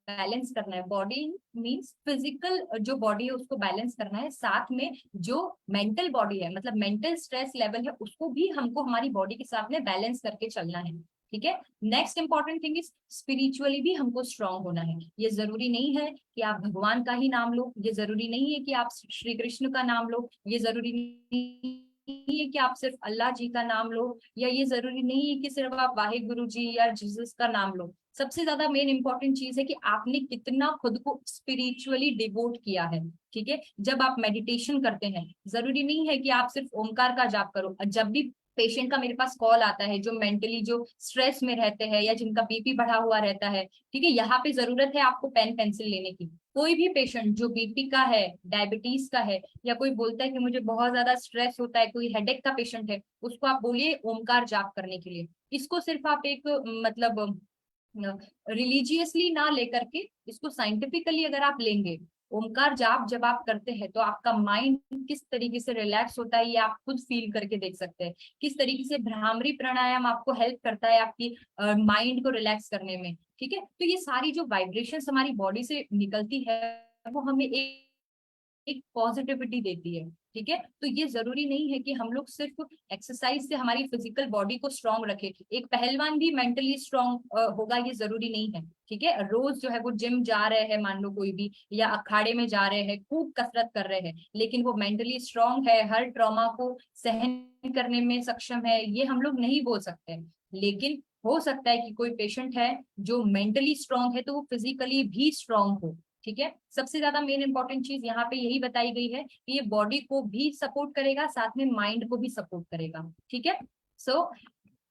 बैलेंस करना है। बॉडी मींस फिजिकल जो बॉडी है उसको बैलेंस करना है, साथ में जो मेंटल बॉडी है, मतलब मेंटल स्ट्रेस लेवल है, उसको भी हमको हमारी बॉडी के साथ में बैलेंस करके चलना है। ठीक है, next important thing is spiritually भी हमको स्ट्रांग होना है। ये जरूरी नहीं है कि आप भगवान का ही नाम लो, ये जरूरी नहीं है कि आप श्री कृष्ण का नाम लो, ये जरूरी नहीं है कि आप सिर्फ अल्लाह जी का नाम लो, या ये जरूरी नहीं है कि सिर्फ आप वाहे गुरु जी या जीसस का नाम लो। सबसे ज्यादा मेन इंपॉर्टेंट चीज है कि आपने कितना खुद को स्पिरिचुअली डिवोट किया है। ठीक है, जब आप मेडिटेशन करते हैं, जरूरी नहीं है कि आप सिर्फ ओमकार का जाप करो। जब भी पेशेंट का मेरे पास कॉल आता है जो मेंटली जो स्ट्रेस में रहते हैं या जिनका बीपी बढ़ा हुआ रहता है, ठीक है, यहाँ पे जरूरत है आपको पेन पेंसिल लेने की। कोई भी पेशेंट जो बीपी का है, डायबिटीज का है, या कोई बोलता है कि मुझे बहुत ज्यादा स्ट्रेस होता है, कोई हेडेक का पेशेंट है, उसको आप बोलिए ओमकार जाप करने के लिए। इसको सिर्फ आप एक मतलब रिलीजियसली ना लेकर के, इसको साइंटिफिकली अगर आप लेंगे, ओमकार जाप जब आप करते हैं तो आपका माइंड किस तरीके से रिलैक्स होता है ये आप खुद फील करके देख सकते हैं। किस तरीके से भ्रामरी प्राणायाम आपको हेल्प करता है आपकी माइंड को रिलैक्स करने में। ठीक है, तो ये सारी जो वाइब्रेशंस हमारी बॉडी से निकलती है वो हमें एक पॉजिटिविटी देती है। ठीक है, तो ये जरूरी नहीं है कि हम लोग सिर्फ एक्सरसाइज से हमारी फिजिकल बॉडी को स्ट्रांग रखें। एक पहलवान भी मेंटली स्ट्रांग होगा ये जरूरी नहीं है। ठीक है, रोज जो है वो जिम जा रहे हैं, मान लो कोई भी, या अखाड़े में जा रहे हैं, खूब कसरत कर रहे हैं, लेकिन वो मेंटली स्ट्रांग है, हर ट्रॉमा को सहन करने में सक्षम है, ये हम लोग नहीं बोल सकते। लेकिन हो सकता है कि कोई पेशेंट है जो मेंटली स्ट्रांग है तो वो फिजिकली भी स्ट्रांग हो। ठीक है, सबसे ज्यादा मेन इंपॉर्टेंट चीज यहाँ पे यही बताई गई है कि ये बॉडी को भी सपोर्ट करेगा, साथ में माइंड को भी सपोर्ट करेगा। ठीक है, सो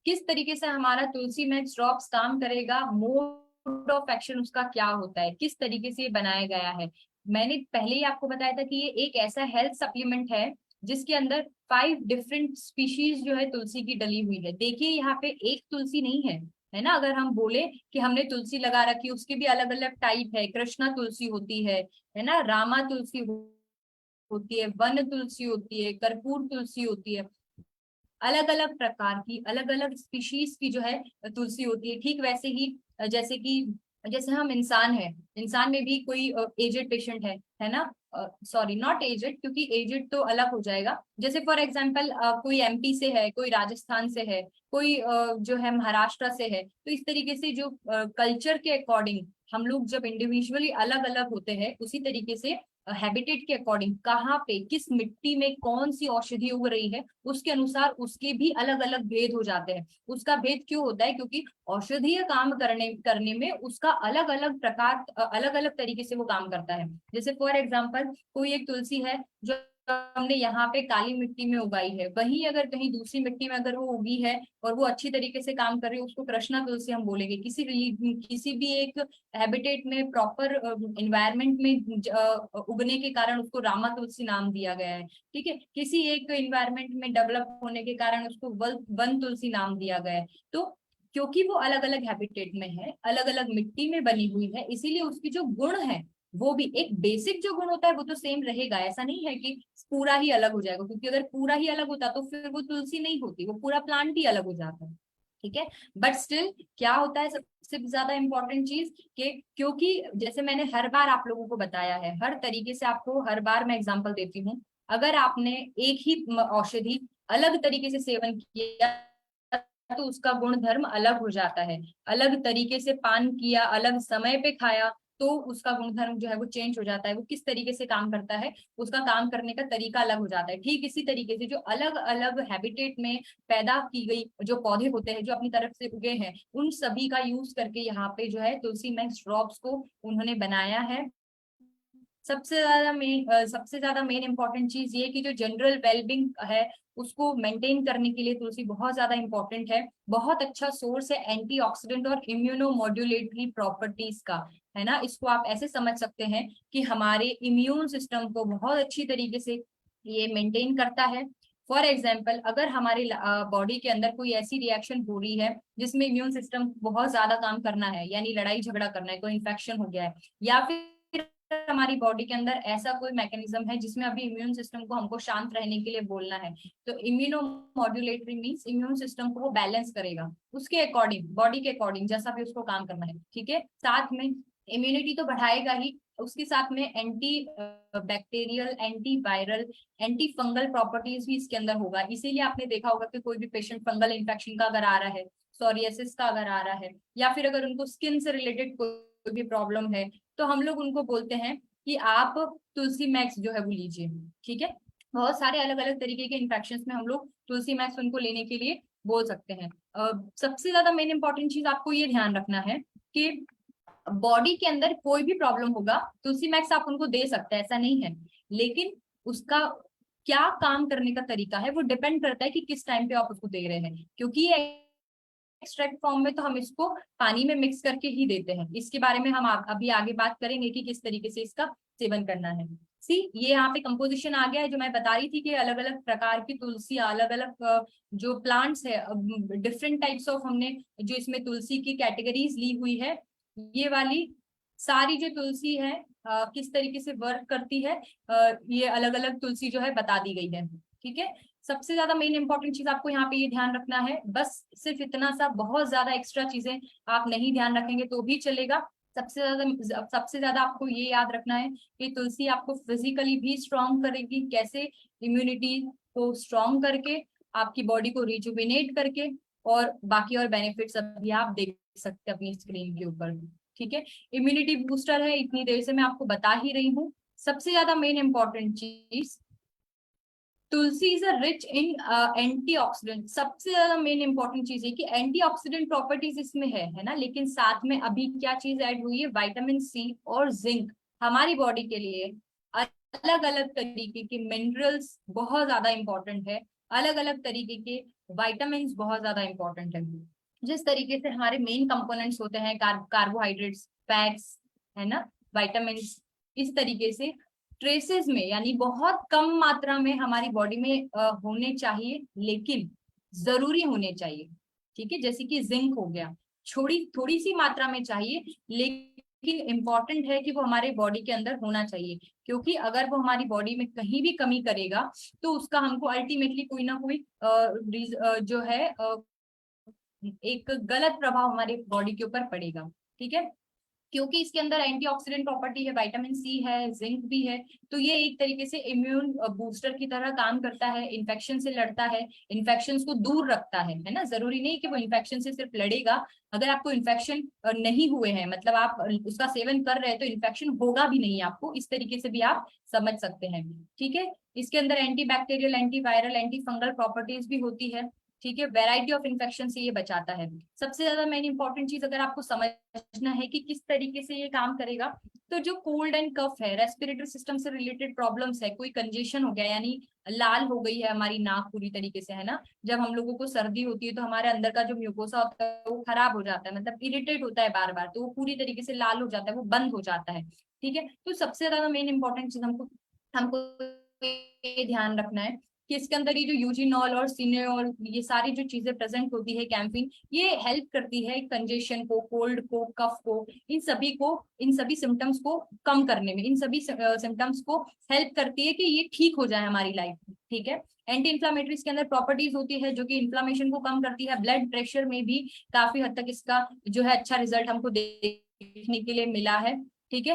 किस तरीके से हमारा तुलसी मैक्स ड्रॉप्स काम करेगा, मोड ऑफ एक्शन उसका क्या होता है, किस तरीके से ये बनाया गया है। मैंने पहले ही आपको बताया था कि ये एक ऐसा हेल्थ सप्लीमेंट है जिसके अंदर 5 डिफरेंट स्पीशीज जो है तुलसी की डली हुई है। देखिए यहाँ पे एक तुलसी नहीं है ना। अगर हम बोले कि हमने तुलसी लगा रखी, उसके भी अलग अलग टाइप है। कृष्णा तुलसी होती है ना, रामा तुलसी होती है, वन तुलसी होती है, कर्पूर तुलसी होती है। अलग अलग प्रकार की, अलग अलग स्पीशीज की जो है तुलसी होती है। ठीक वैसे ही जैसे कि जैसे हम इंसान है, इंसान में भी कोई एजेड पेशेंट है ना, सॉरी नॉट एजेड, क्योंकि एजेड तो अलग हो जाएगा। जैसे फॉर एग्जांपल कोई MP से है, कोई राजस्थान से है, कोई जो है महाराष्ट्र से है, तो इस तरीके से जो कल्चर के अकॉर्डिंग हम लोग जब इंडिविजुअली अलग अलग होते हैं, उसी तरीके से हैबिटेट के अकॉर्डिंग कहाँ पे किस मिट्टी में कौन सी औषधि उग रही है, उसके अनुसार उसके भी अलग अलग भेद हो जाते हैं। उसका भेद क्यों होता है? क्योंकि औषधीय काम करने करने में उसका अलग अलग प्रकार, अलग अलग तरीके से वो काम करता है। जैसे फॉर एग्जाम्पल कोई एक तुलसी है जो हमने यहाँ पे काली मिट्टी में उगाई है, वहीं अगर कहीं दूसरी मिट्टी में अगर वो उगी है और वो अच्छी तरीके से काम कर रही है, उसको कृष्णा तुलसी हम बोलेंगे। किसी भी एक हैबिटेट में, प्रॉपर इन्वायरमेंट में उगने के कारण उसको रामा तुलसी नाम दिया गया है। ठीक है, किसी एक इन्वायरमेंट में डेवलप होने के कारण उसको वन तुलसी नाम दिया गया है। तो क्योंकि वो अलग अलग हैबिटेट में है, अलग अलग मिट्टी में बनी हुई है, इसीलिए उसकी जो गुण है वो भी एक बेसिक जो गुण होता है वो तो सेम रहेगा। ऐसा नहीं है कि पूरा ही अलग हो जाएगा, क्योंकि अगर पूरा ही अलग होता तो फिर वो तुलसी नहीं होती, वो पूरा प्लांट ही अलग हो जाता है। ठीक है। बट स्टिल क्या होता है सबसे ज्यादा इम्पोर्टेंट चीज कि क्योंकि जैसे मैंने हर बार आप लोगों को बताया है, हर तरीके से आपको हर बार मैं एग्जांपल देती हूँ, अगर आपने एक ही औषधि अलग तरीके से सेवन किया तो उसका गुण धर्म अलग हो जाता है। अलग तरीके से पान किया, अलग समय पे खाया, तो उसका गुणधर्म जो है वो चेंज हो जाता है, वो किस तरीके से काम करता है, उसका काम करने का तरीका अलग हो जाता है। ठीक इसी तरीके से जो अलग अलग हैबिटेट में पैदा की गई जो पौधे होते हैं, जो अपनी तरफ से उगे हैं, उन सभी का यूज करके यहाँ पे जो है तुलसी मैक्स ड्रॉप्स को उन्होंने बनाया है। सबसे ज्यादा मेन इंपॉर्टेंट चीज ये कि जो जनरल वेलबिंग है उसको मेंटेन करने के लिए तुलसी बहुत ज्यादा इंपॉर्टेंट है। बहुत अच्छा सोर्स है एंटीऑक्सीडेंट और इम्यूनो मॉड्यूलेटरी प्रॉपर्टीज का, है ना। इसको आप ऐसे समझ सकते हैं कि हमारे इम्यून सिस्टम को बहुत अच्छी तरीके से ये मेंटेन करता है। फॉर एग्जाम्पल, अगर हमारे बॉडी के अंदर कोई ऐसी रिएक्शन हो रही है जिसमें इम्यून सिस्टम बहुत ज्यादा काम करना है, यानी लड़ाई झगड़ा करना है, कोई इन्फेक्शन हो गया है, या फिर हमारी बॉडी के अंदर ऐसा कोई मैकेनिज्म है जिसमें अभी इम्यून सिस्टम को हमको शांत रहने के लिए बोलना है, तो immuno modulatory means immune system को वो बैलेंस करेगा उसके अकॉर्डिंग, बॉडी के अकॉर्डिंग जैसा भी उसको काम करना है। ठीक है, साथ में इम्यूनिटी तो बढ़ाएगा ही, उसके साथ में anti bacterial, anti viral, anti fungal properties भी इसके अंदर होगा। इसीलिए आपने देखा होगा कि कोई भी पेशेंट फंगल इन्फेक्शन का अगर आ रहा है, सोरियासिस का अगर आ रहा है, या फिर अगर उनको स्किन से रिलेटेड कोई भी प्रॉब्लम है, तो हम लोग उनको बोलते हैं कि आप तुलसी मैक्स जो है वो लीजिए। ठीक है, बहुत सारे अलग अलग तरीके के इन्फेक्शन में हम लोग तुलसी मैक्स उनको लेने के लिए बोल सकते हैं। सबसे ज्यादा मेन इंपॉर्टेंट चीज आपको ये ध्यान रखना है कि बॉडी के अंदर कोई भी प्रॉब्लम होगा, तुलसी मैक्स आप उनको दे सकते हैं, ऐसा नहीं है, लेकिन उसका क्या काम करने का तरीका है वो डिपेंड करता है कि किस टाइम पे आप उसको दे रहे हैं। क्योंकि ये एक्सट्रैक्ट फॉर्म में तो हम इसको पानी में मिक्स करके ही देते हैं, इसके बारे में हम अभी आगे बात करेंगे कि किस तरीके से इसका सेवन करना है। सी ये यहाँ पे कंपोजिशन आ गया है, जो मैं बता रही थी कि अलग अलग प्रकार की तुलसी, अलग अलग जो प्लांट्स है, डिफरेंट टाइप्स ऑफ हमने जो इसमें तुलसी की कैटेगरीज ली हुई है, ये वाली सारी जो तुलसी है किस तरीके से वर्क करती है, ये अलग अलग तुलसी जो है बता दी गई है। ठीक है, सबसे ज्यादा मेन इंपॉर्टेंट चीज आपको यहाँ पे ये ध्यान रखना है, बस सिर्फ इतना सा, बहुत ज्यादा एक्स्ट्रा चीजें आप नहीं ध्यान रखेंगे तो भी चलेगा। सबसे ज्यादा आपको ये याद रखना है कि तुलसी आपको फिजिकली भी स्ट्रांग करेगी, कैसे, इम्यूनिटी को स्ट्रांग करके, आपकी बॉडी को रिजुविनेट करके, और बाकी और बेनिफिट्स अभी आप देख सकते हैं अपनी स्क्रीन के ऊपर। ठीक है, इम्यूनिटी बूस्टर है, इतनी देर से मैं आपको बता ही रही हूँ। सबसे ज्यादा मेन इंपॉर्टेंट चीज, tulsi is a rich in antioxidant. सबसे ज्यादा मेन इंपॉर्टेंट चीज है कि एंटीऑक्सीडेंट प्रॉपर्टीज इसमें है ना, लेकिन साथ में अभी क्या चीज ऐड हुई है, विटामिन सी और जिंक। हमारी बॉडी के लिए अलग अलग तरीके के मिनरल्स बहुत ज्यादा इंपॉर्टेंट है, अलग अलग तरीके के विटामिन बहुत ज्यादा इंपॉर्टेंट है। जिस तरीके से हमारे मेन कंपोनेंट्स होते हैं कार्बोहाइड्रेट्स, फैट्स, है ना, विटामिन, इस तरीके से ट्रेसेस में, यानी बहुत कम मात्रा में हमारी बॉडी में होने चाहिए, लेकिन जरूरी होने चाहिए। ठीक है, जैसे कि जिंक हो गया, थोड़ी थोड़ी सी मात्रा में चाहिए, लेकिन इम्पॉर्टेंट है कि वो हमारे बॉडी के अंदर होना चाहिए। क्योंकि अगर वो हमारी बॉडी में कहीं भी कमी करेगा तो उसका हमको अल्टीमेटली कोई ना कोई जो है एक गलत प्रभाव हमारे बॉडी के ऊपर पड़ेगा। ठीक है, क्योंकि इसके अंदर एंटीऑक्सीडेंट प्रॉपर्टी है, विटामिन सी है, जिंक भी है, तो ये एक तरीके से इम्यून बूस्टर की तरह काम करता है, इन्फेक्शन से लड़ता है, इन्फेक्शन को दूर रखता है ना। जरूरी नहीं कि वो इन्फेक्शन से सिर्फ लड़ेगा, अगर आपको इन्फेक्शन नहीं हुए हैं, मतलब आप उसका सेवन कर रहे हैं, तो इन्फेक्शन होगा भी नहीं आपको, इस तरीके से भी आप समझ सकते हैं। ठीक है, इसके अंदर anti bacterial, anti viral, anti fungal properties भी होती है। ठीक है, वेराइटी ऑफ इन्फेक्शन से ये बचाता है। सबसे ज्यादा मेन इंपॉर्टेंट चीज अगर आपको समझना है कि किस तरीके से ये काम करेगा, तो जो कोल्ड एंड कफ है, रेस्पिरेटरी सिस्टम से रिलेटेड प्रॉब्लम्स है, कोई कंजेशन हो गया, यानी लाल हो गई है हमारी नाक पूरी तरीके से, है ना, जब हम लोगों को सर्दी होती है तो हमारे अंदर का जो म्यूकोसा होता है वो खराब हो जाता है, मतलब इरिटेट होता है बार बार, तो वो पूरी तरीके से लाल हो जाता है, वो बंद हो जाता है। ठीक है, तो सबसे ज्यादा मेन इंपॉर्टेंट चीज हमको हमको ये ध्यान रखना है कि इसके अंदर ये जो यूजिनॉल और सिनेओल ये सारी जो चीजें प्रेजेंट होती है कैम्फीन, ये हेल्प करती है कंजेशन को, कोल्ड को, कफ को, इन सभी सिम्टम्स को कम करने में, इन सभी सिम्टम्स को हेल्प करती है कि ये ठीक हो जाए हमारी लाइफ में। ठीक है, एंटी इंफ्लामेटरीज के अंदर प्रॉपर्टीज होती है जो कि इन्फ्लामेशन को कम करती है। ब्लड प्रेशर में भी काफी हद तक इसका जो है अच्छा रिजल्ट हमको देखने के लिए मिला है। ठीक है,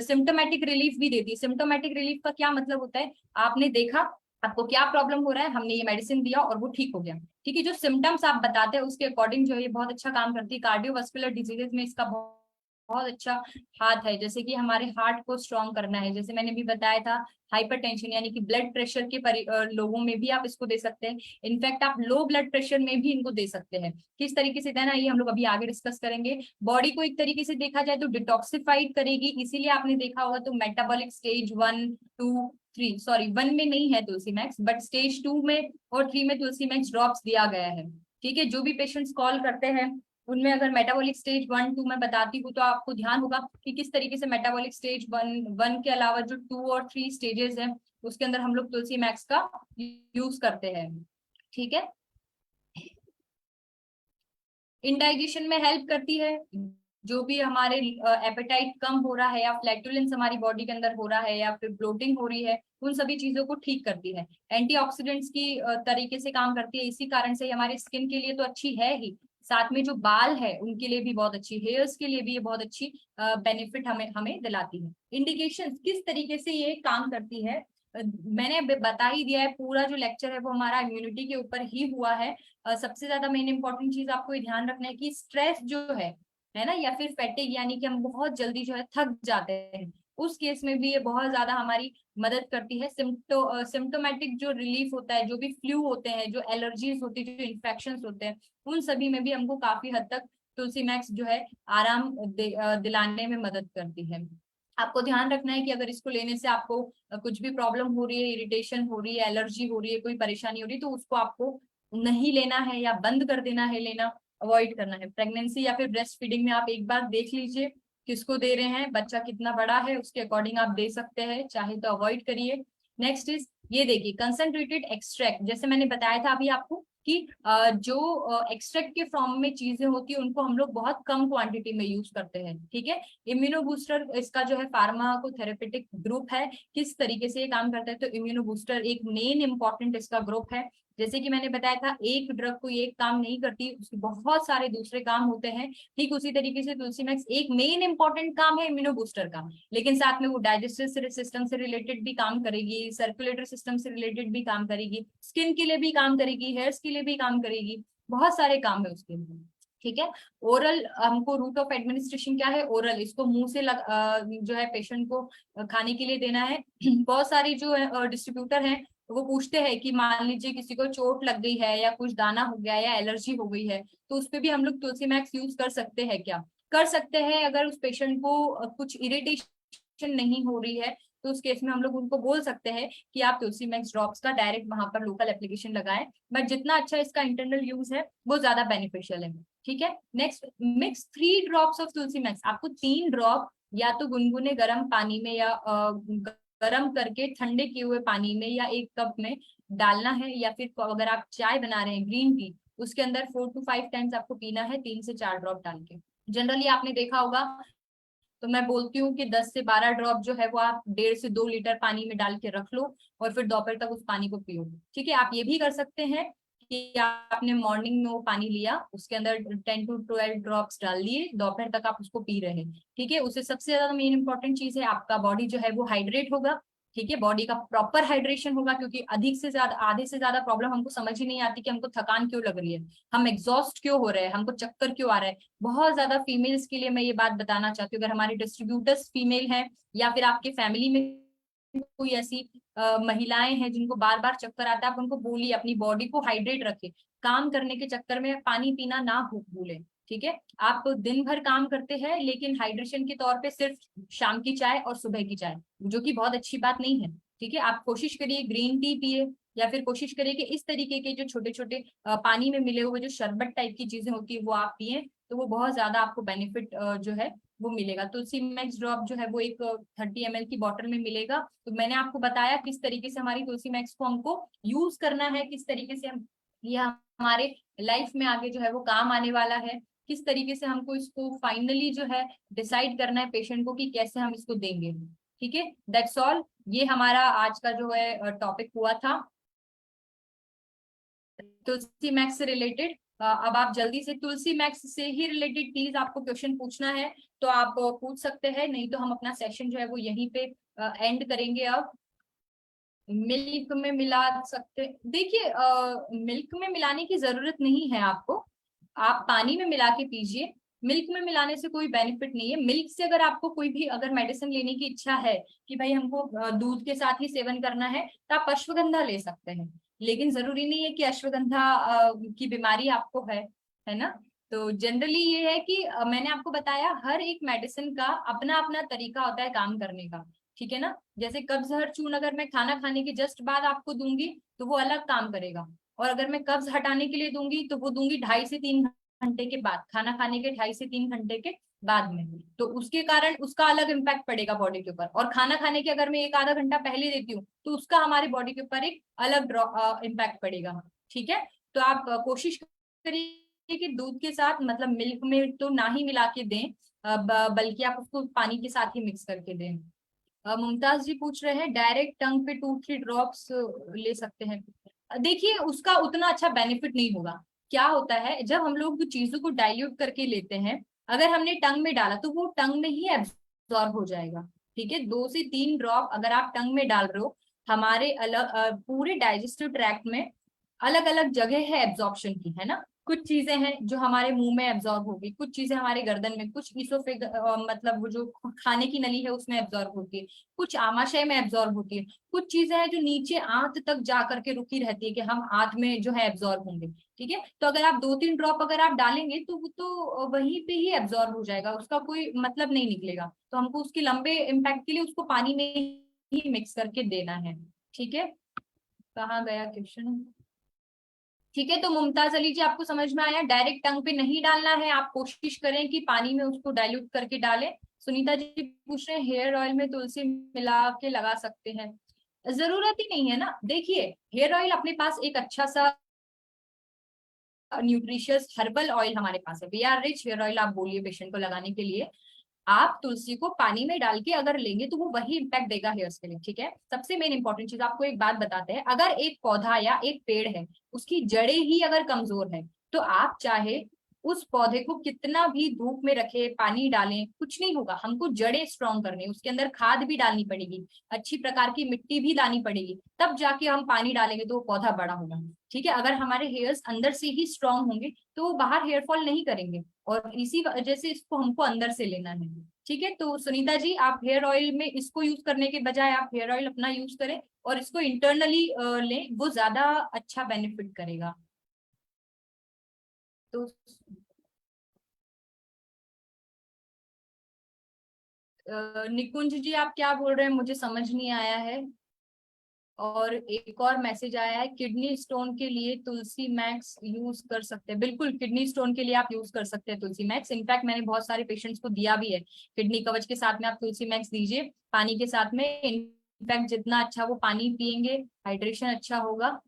सिम्टोमेटिक रिलीफ भी देती है। सिम्टोमेटिक रिलीफ का क्या मतलब होता है, आपने देखा आपको क्या प्रॉब्लम हो रहा है, हमने ये मेडिसिन दिया और वो ठीक हो गया। ठीक है, जो सिम्टम्स आप बताते हैं उसके अकॉर्डिंग जो है ये बहुत अच्छा काम करती है। कार्डियोवास्कुलर डिजीजेज में इसका बहुत बहुत अच्छा हाथ है। जैसे कि हमारे हार्ट को स्ट्रॉन्ग करना है, जैसे मैंने भी बताया था, हाइपरटेंशन यानी कि ब्लड प्रेशर के लोगों में भी आप इसको दे सकते हैं। इनफैक्ट आप लो ब्लड प्रेशर में भी इनको दे सकते हैं। किस तरीके से देना ये हम लोग अभी आगे डिस्कस करेंगे। बॉडी को एक तरीके से देखा जाए तो डिटॉक्सिफाइड करेगी, इसीलिए आपने देखा होगा तो मेटाबॉलिक स्टेज 1 2 3, सॉरी 1 में नहीं है तुलसी मैक्स, बट स्टेज 2 में और 3 में तुलसी मैक्स ड्रॉप्स दिया गया है। ठीक है, जो भी पेशेंट्स कॉल करते हैं उनमें अगर मेटाबॉलिक स्टेज 1 2 मैं बताती हूँ तो आपको ध्यान होगा कि किस तरीके से मेटाबॉलिक स्टेज 1 के अलावा जो 2 और 3 स्टेजेस हैं उसके अंदर हम लोग तुलसी मैक्स का यूज करते हैं। ठीक है, इंडाइजेशन में हेल्प करती है, जो भी हमारे एपेटाइट कम हो रहा है या फ्लैटुलेंस हमारी बॉडी के अंदर हो रहा है या फिर ब्लोटिंग हो रही है, उन सभी चीजों को ठीक करती है। एंटीऑक्सीडेंट्स की तरीके से काम करती है, इसी कारण से हमारे स्किन के लिए तो अच्छी है ही, साथ में जो बाल है उनके लिए भी बहुत अच्छी, हेयर्स के लिए भी ये बहुत अच्छी बेनिफिट हमें हमें दिलाती है। इंडिकेशन किस तरीके से ये काम करती है, मैंने बता ही दिया है। पूरा जो लेक्चर है वो हमारा इम्यूनिटी के ऊपर ही हुआ है। सबसे ज्यादा मेन इंपॉर्टेंट चीज आपको ये ध्यान रखना है कि स्ट्रेस जो है ना, या फिर फैटिग यानी कि हम बहुत जल्दी जो है थक जाते हैं, उस केस में भी ये बहुत ज्यादा हमारी मदद करती है। सिम्टोमेटिक जो रिलीफ होता है, जो भी फ्लू होते हैं, जो एलर्जीज होती है, जो इन्फेक्शन होते हैं, उन सभी में भी हमको काफी हद तक तुलसी मैक्स जो है आराम दिलाने में मदद करती है। आपको ध्यान रखना है कि अगर इसको लेने से आपको कुछ भी प्रॉब्लम हो रही है, इरिटेशन हो रही है, एलर्जी हो रही है, कोई परेशानी हो रही है, तो उसको आपको नहीं लेना है या बंद कर देना है लेना, अवॉइड करना है। प्रेगनेंसी या फिर ब्रेस्ट फीडिंग में आप एक बार देख लीजिए किसको दे रहे हैं, बच्चा कितना बड़ा है उसके अकॉर्डिंग आप दे सकते हैं, चाहे तो अवॉइड करिए। नेक्स्ट इज ये देखिए कंसंट्रेटेड एक्सट्रैक्ट, जैसे मैंने बताया था अभी आपको कि जो एक्सट्रैक्ट के फॉर्म में चीजें होती है उनको हम लोग बहुत कम क्वांटिटी में यूज करते हैं। ठीक है, इम्यूनो बूस्टर इसका जो है फार्माकोथेरेपेटिक ग्रुप है, किस तरीके से ये काम करता है, तो इम्यूनो बूस्टर एक मेन इंपॉर्टेंट इसका ग्रुप है। जैसे कि मैंने बताया था एक ड्रग कोई एक काम नहीं करती, उसके बहुत सारे दूसरे काम होते हैं। ठीक उसी तरीके से तुलसी मैक्स एक मेन इंपॉर्टेंट काम है इम्यूनो बूस्टर का, लेकिन साथ में वो डाइजेस्टिव सिस्टम से रिलेटेड भी काम करेगी, सर्कुलेटरी सिस्टम से रिलेटेड भी काम करेगी, स्किन के लिए भी काम करेगी, हेयर्स के लिए भी काम करेगी, बहुत सारे काम है उसके लिए। ठीक है, ओरल हमको रूट ऑफ एडमिनिस्ट्रेशन क्या है, ओरल, इसको मुंह से जो है पेशेंट को खाने के लिए देना है। बहुत सारी जो डिस्ट्रीब्यूटर हैं वो पूछते हैं कि मान लीजिए किसी को चोट लग गई है या कुछ दाना हो गया या एलर्जी हो गई है, तो उस पे भी हम लोग तुलसी मैक्स यूज कर सकते हैं क्या, कर सकते हैं। अगर उस पेशेंट को कुछ इरिटेशन नहीं हो रही है तो उस केस में हम लोग उनको बोल सकते हैं कि आप तुलसी मैक्स ड्रॉप्स का डायरेक्ट वहां पर लोकल एप्लीकेशन लगाएं, बट जितना अच्छा इसका इंटरनल यूज है वो ज्यादा बेनिफिशियल है। ठीक है, next, mix 3 drops of Tulsi max, आपको 3 ड्रॉप या तो गुनगुने गर्म पानी में या गर्म करके ठंडे किए हुए पानी में या एक कप में डालना है, या फिर अगर आप चाय बना रहे हैं ग्रीन टी, उसके अंदर 4 to 5 टाइम्स आपको पीना है, 3 से 4 ड्रॉप डाल के। जनरली आपने देखा होगा तो मैं बोलती हूँ कि 10 से 12 ड्रॉप जो है वो आप 1.5 से 2 लीटर पानी में डाल के रख लो और फिर दोपहर तक उस पानी को पियो। ठीक है, आप ये भी कर सकते हैं कि आपने मॉर्निंग में वो पानी लिया, उसके अंदर 10 to 12 ड्रॉप्स डाल दिए, दोपहर तक आप उसको पी रहे हैं। ठीक है, उससे सबसे ज्यादा मेन इंपॉर्टेंट चीज है आपका बॉडी जो है वो हाइड्रेट होगा। ठीक है, बॉडी का प्रॉपर हाइड्रेशन होगा, क्योंकि अधिक से ज्यादा आधे से ज्यादा प्रॉब्लम हमको समझ ही नहीं आती कि हमको थकान क्यों लग रही है, हम एग्जॉस्ट क्यों हो रहे हैं, हमको चक्कर क्यों आ रहा है। बहुत ज्यादा फीमेल्स के लिए मैं ये बात बताना चाहती हूँ, अगर हमारे डिस्ट्रीब्यूटर्स फीमेल हैं या फिर आपके फैमिली में कोई ऐसी महिलाएं हैं जिनको बार बार चक्कर आता है, आप उनको बोलिए अपनी बॉडी को हाइड्रेट रखे, काम करने के चक्कर में पानी पीना ना भूलें। ठीक है, आप दिन भर काम करते हैं लेकिन हाइड्रेशन के तौर पे सिर्फ शाम की चाय और सुबह की चाय, जो कि बहुत अच्छी बात नहीं है। ठीक है, आप कोशिश करिए ग्रीन टी पिए, या फिर कोशिश करिए कि इस तरीके के जो छोटे छोटे पानी में मिले हुए जो शरबत टाइप की चीजें होती है वो आप पिए, तो वो बहुत ज्यादा आपको बेनिफिट जो है वो मिलेगा। तुलसी मैक्स ड्रॉप जो है वो एक 30 ml की बॉटल में मिलेगा। तो मैंने आपको बताया किस तरीके से हमारी तुलसी मैक्स को हमको यूज करना है, किस तरीके से हम ये हमारे लाइफ में आगे जो है वो काम आने वाला है, किस तरीके से हमको इसको फाइनली जो है डिसाइड करना है पेशेंट को कि कैसे हम इसको देंगे। ठीक है, दैट्स ऑल। ये हमारा आज का जो है टॉपिक हुआ था तुलसी मैक्स से रिलेटेड। अब आप जल्दी से तुलसी मैक्स से ही रिलेटेड प्लीज आपको क्वेश्चन पूछना है तो आप पूछ सकते हैं, नहीं तो हम अपना सेशन जो है वो यहीं पे एंड करेंगे। अब मिल्क में मिला सकते, देखिए मिल्क में मिलाने की जरूरत नहीं है आपको, आप पानी में मिला के पीजिए। मिल्क में मिलाने से कोई बेनिफिट नहीं है। मिल्क से अगर आपको कोई भी अगर मेडिसिन लेने की इच्छा है कि भाई हमको दूध के साथ ही सेवन करना है, तो आप अश्वगंधा ले सकते हैं। लेकिन जरूरी नहीं है कि अश्वगंधा की बीमारी आपको है ना। तो जनरली ये है कि मैंने आपको बताया हर एक मेडिसिन का अपना अपना तरीका होता है काम करने का। ठीक है ना, जैसे कब्ज हर चूर्ण अगर मैं खाना खाने के जस्ट बाद आपको दूंगी तो वो अलग काम करेगा, और अगर मैं कब्ज हटाने के लिए दूंगी तो वो दूंगी 2.5 से 3 घंटे के बाद, खाना खाने के 2.5 से 3 घंटे के बाद में। तो उसके कारण उसका अलग इम्पैक्ट पड़ेगा बॉडी के ऊपर, और खाना खाने के अगर मैं 1 आधा घंटा पहले देती हूँ तो उसका हमारी बॉडी के ऊपर एक अलग इम्पैक्ट पड़ेगा। ठीक है, तो आप कोशिश करिए कि दूध के साथ मतलब मिल्क में तो ना ही मिला के दें, बल्कि आप उसको पानी के साथ ही मिक्स करके दें। मुमताज जी पूछ रहे हैं डायरेक्ट टंग पे 2-3 ड्रॉप्स ले सकते हैं। देखिए उसका उतना अच्छा बेनिफिट नहीं होगा। क्या होता है जब हम लोग चीजों को डाइल्यूट करके लेते हैं, अगर हमने टंग में डाला तो वो टंग में ही एब्जॉर्ब हो जाएगा। ठीक है, 2 से 3 ड्रॉप अगर आप टंग में डाल रहे हो, हमारे अलग पूरे डाइजेस्टिव ट्रैक्ट में अलग अलग जगह है एब्जॉर्प्शन की, है ना। कुछ चीजें हैं जो हमारे मुंह में एब्जॉर्ब होगी, कुछ चीजें हमारे गर्दन में, कुछ इसोफेग मतलब वो जो खाने की नली है उसमें एब्जॉर्ब होती है, कुछ आमाशय में एब्जॉर्ब होती है, कुछ चीजें हैं जो नीचे आंत तक जा करके रुकी रहती है कि हम आंत में जो है एब्जॉर्ब होंगे। ठीक है, तो अगर आप 2-3 ड्रॉप अगर आप डालेंगे तो वो तो वहीं पे ही एब्जॉर्ब हो जाएगा, उसका कोई मतलब नहीं निकलेगा। तो हमको उसके लंबे इम्पैक्ट के लिए उसको पानी में ही मिक्स करके देना है। ठीक है, कहाँ गया क्वेश्चन। ठीक है, तो मुमताज अली जी आपको समझ में आया, डायरेक्ट टंग पे नहीं डालना है, आप कोशिश करें कि पानी में उसको डाइल्यूट करके डालें। सुनीता जी पूछ रहे हैं हेयर ऑयल में तुलसी मिला के लगा सकते हैं, जरूरत ही नहीं है ना। देखिए हेयर ऑयल अपने पास एक अच्छा सा न्यूट्रिशियस हर्बल ऑयल हमारे पास है, we are rich hair oil आप बोलिए पेशेंट को लगाने के लिए। आप तुलसी को पानी में डाल के अगर लेंगे तो वो वही इम्पैक्ट देगा हेयर्स के लिए। ठीक है, सबसे मेन इंपॉर्टेंट चीज आपको एक बात बताते हैं, अगर एक पौधा या एक पेड़ है उसकी जड़ें ही अगर कमजोर है, तो आप चाहे उस पौधे को कितना भी धूप में रखे पानी डालें कुछ नहीं होगा। हमको जड़ें स्ट्रांग करनी, उसके अंदर खाद भी डालनी पड़ेगी, अच्छी प्रकार की मिट्टी भी लानी पड़ेगी, तब जाके हम पानी डालेंगे तो वो पौधा बड़ा होगा। ठीक है, अगर हमारे हेयर्स अंदर से ही स्ट्रांग होंगे तो वो बाहर हेयर फॉल नहीं करेंगे, और इसी वजह से इसको हमको अंदर से लेना है। ठीक है, तो सुनीता जी आप हेयर ऑयल में इसको यूज करने के बजाय आप हेयर ऑयल अपना यूज करें और इसको इंटरनली लें, वो ज्यादा अच्छा बेनिफिट करेगा। तो निकुंज जी आप क्या बोल रहे हैं मुझे समझ नहीं आया है। और एक और मैसेज आया है किडनी स्टोन के लिए तुलसी मैक्स यूज कर सकते हैं, बिल्कुल किडनी स्टोन के लिए आप यूज कर सकते हैं तुलसी मैक्स। इनफैक्ट मैंने बहुत सारे पेशेंट्स को दिया भी है, किडनी कवच के साथ में आप तुलसी मैक्स दीजिए पानी के साथ में। इनफैक्ट जितना अच्छा वो पानी पियेंगे, हाइड्रेशन अच्छा होगा,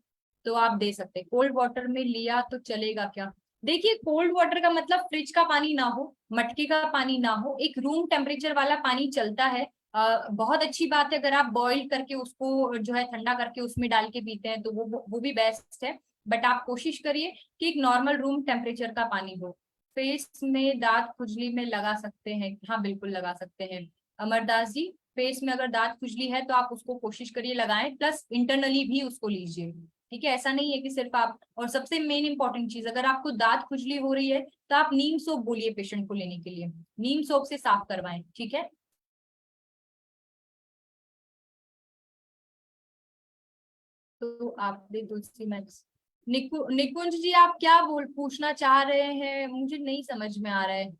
तो आप दे सकते हैं। कोल्ड वाटर में लिया तो चलेगा क्या। देखिए कोल्ड वाटर का मतलब फ्रिज का पानी ना हो, मटके का पानी ना हो, एक रूम टेम्परेचर वाला पानी चलता है। बहुत अच्छी बात है अगर आप बॉईल करके उसको जो है ठंडा करके उसमें डाल के पीते हैं तो वो भी बेस्ट है। बट आप कोशिश करिए कि एक नॉर्मल रूम टेम्परेचर का पानी हो। फेस में दांत खुजली में लगा सकते हैं, हाँ बिल्कुल लगा सकते हैं अमरदास जी। फेस में अगर दांत खुजली है तो आप उसको कोशिश करिए लगाएं, प्लस इंटरनली भी उसको लीजिए। ठीक है, ऐसा नहीं है कि सिर्फ आप, और सबसे मेन इंपॉर्टेंट चीज अगर आपको दांत खुजली हो रही है तो आप नीम सोप बोलिए पेशेंट को लेने के लिए, नीम सोप से साफ करवाएं। ठीक है, तो आप दे तुलसी मैक्स। निकुंज जी आप क्या बोल पूछना चाह रहे हैं मुझे नहीं समझ में आ रहा है।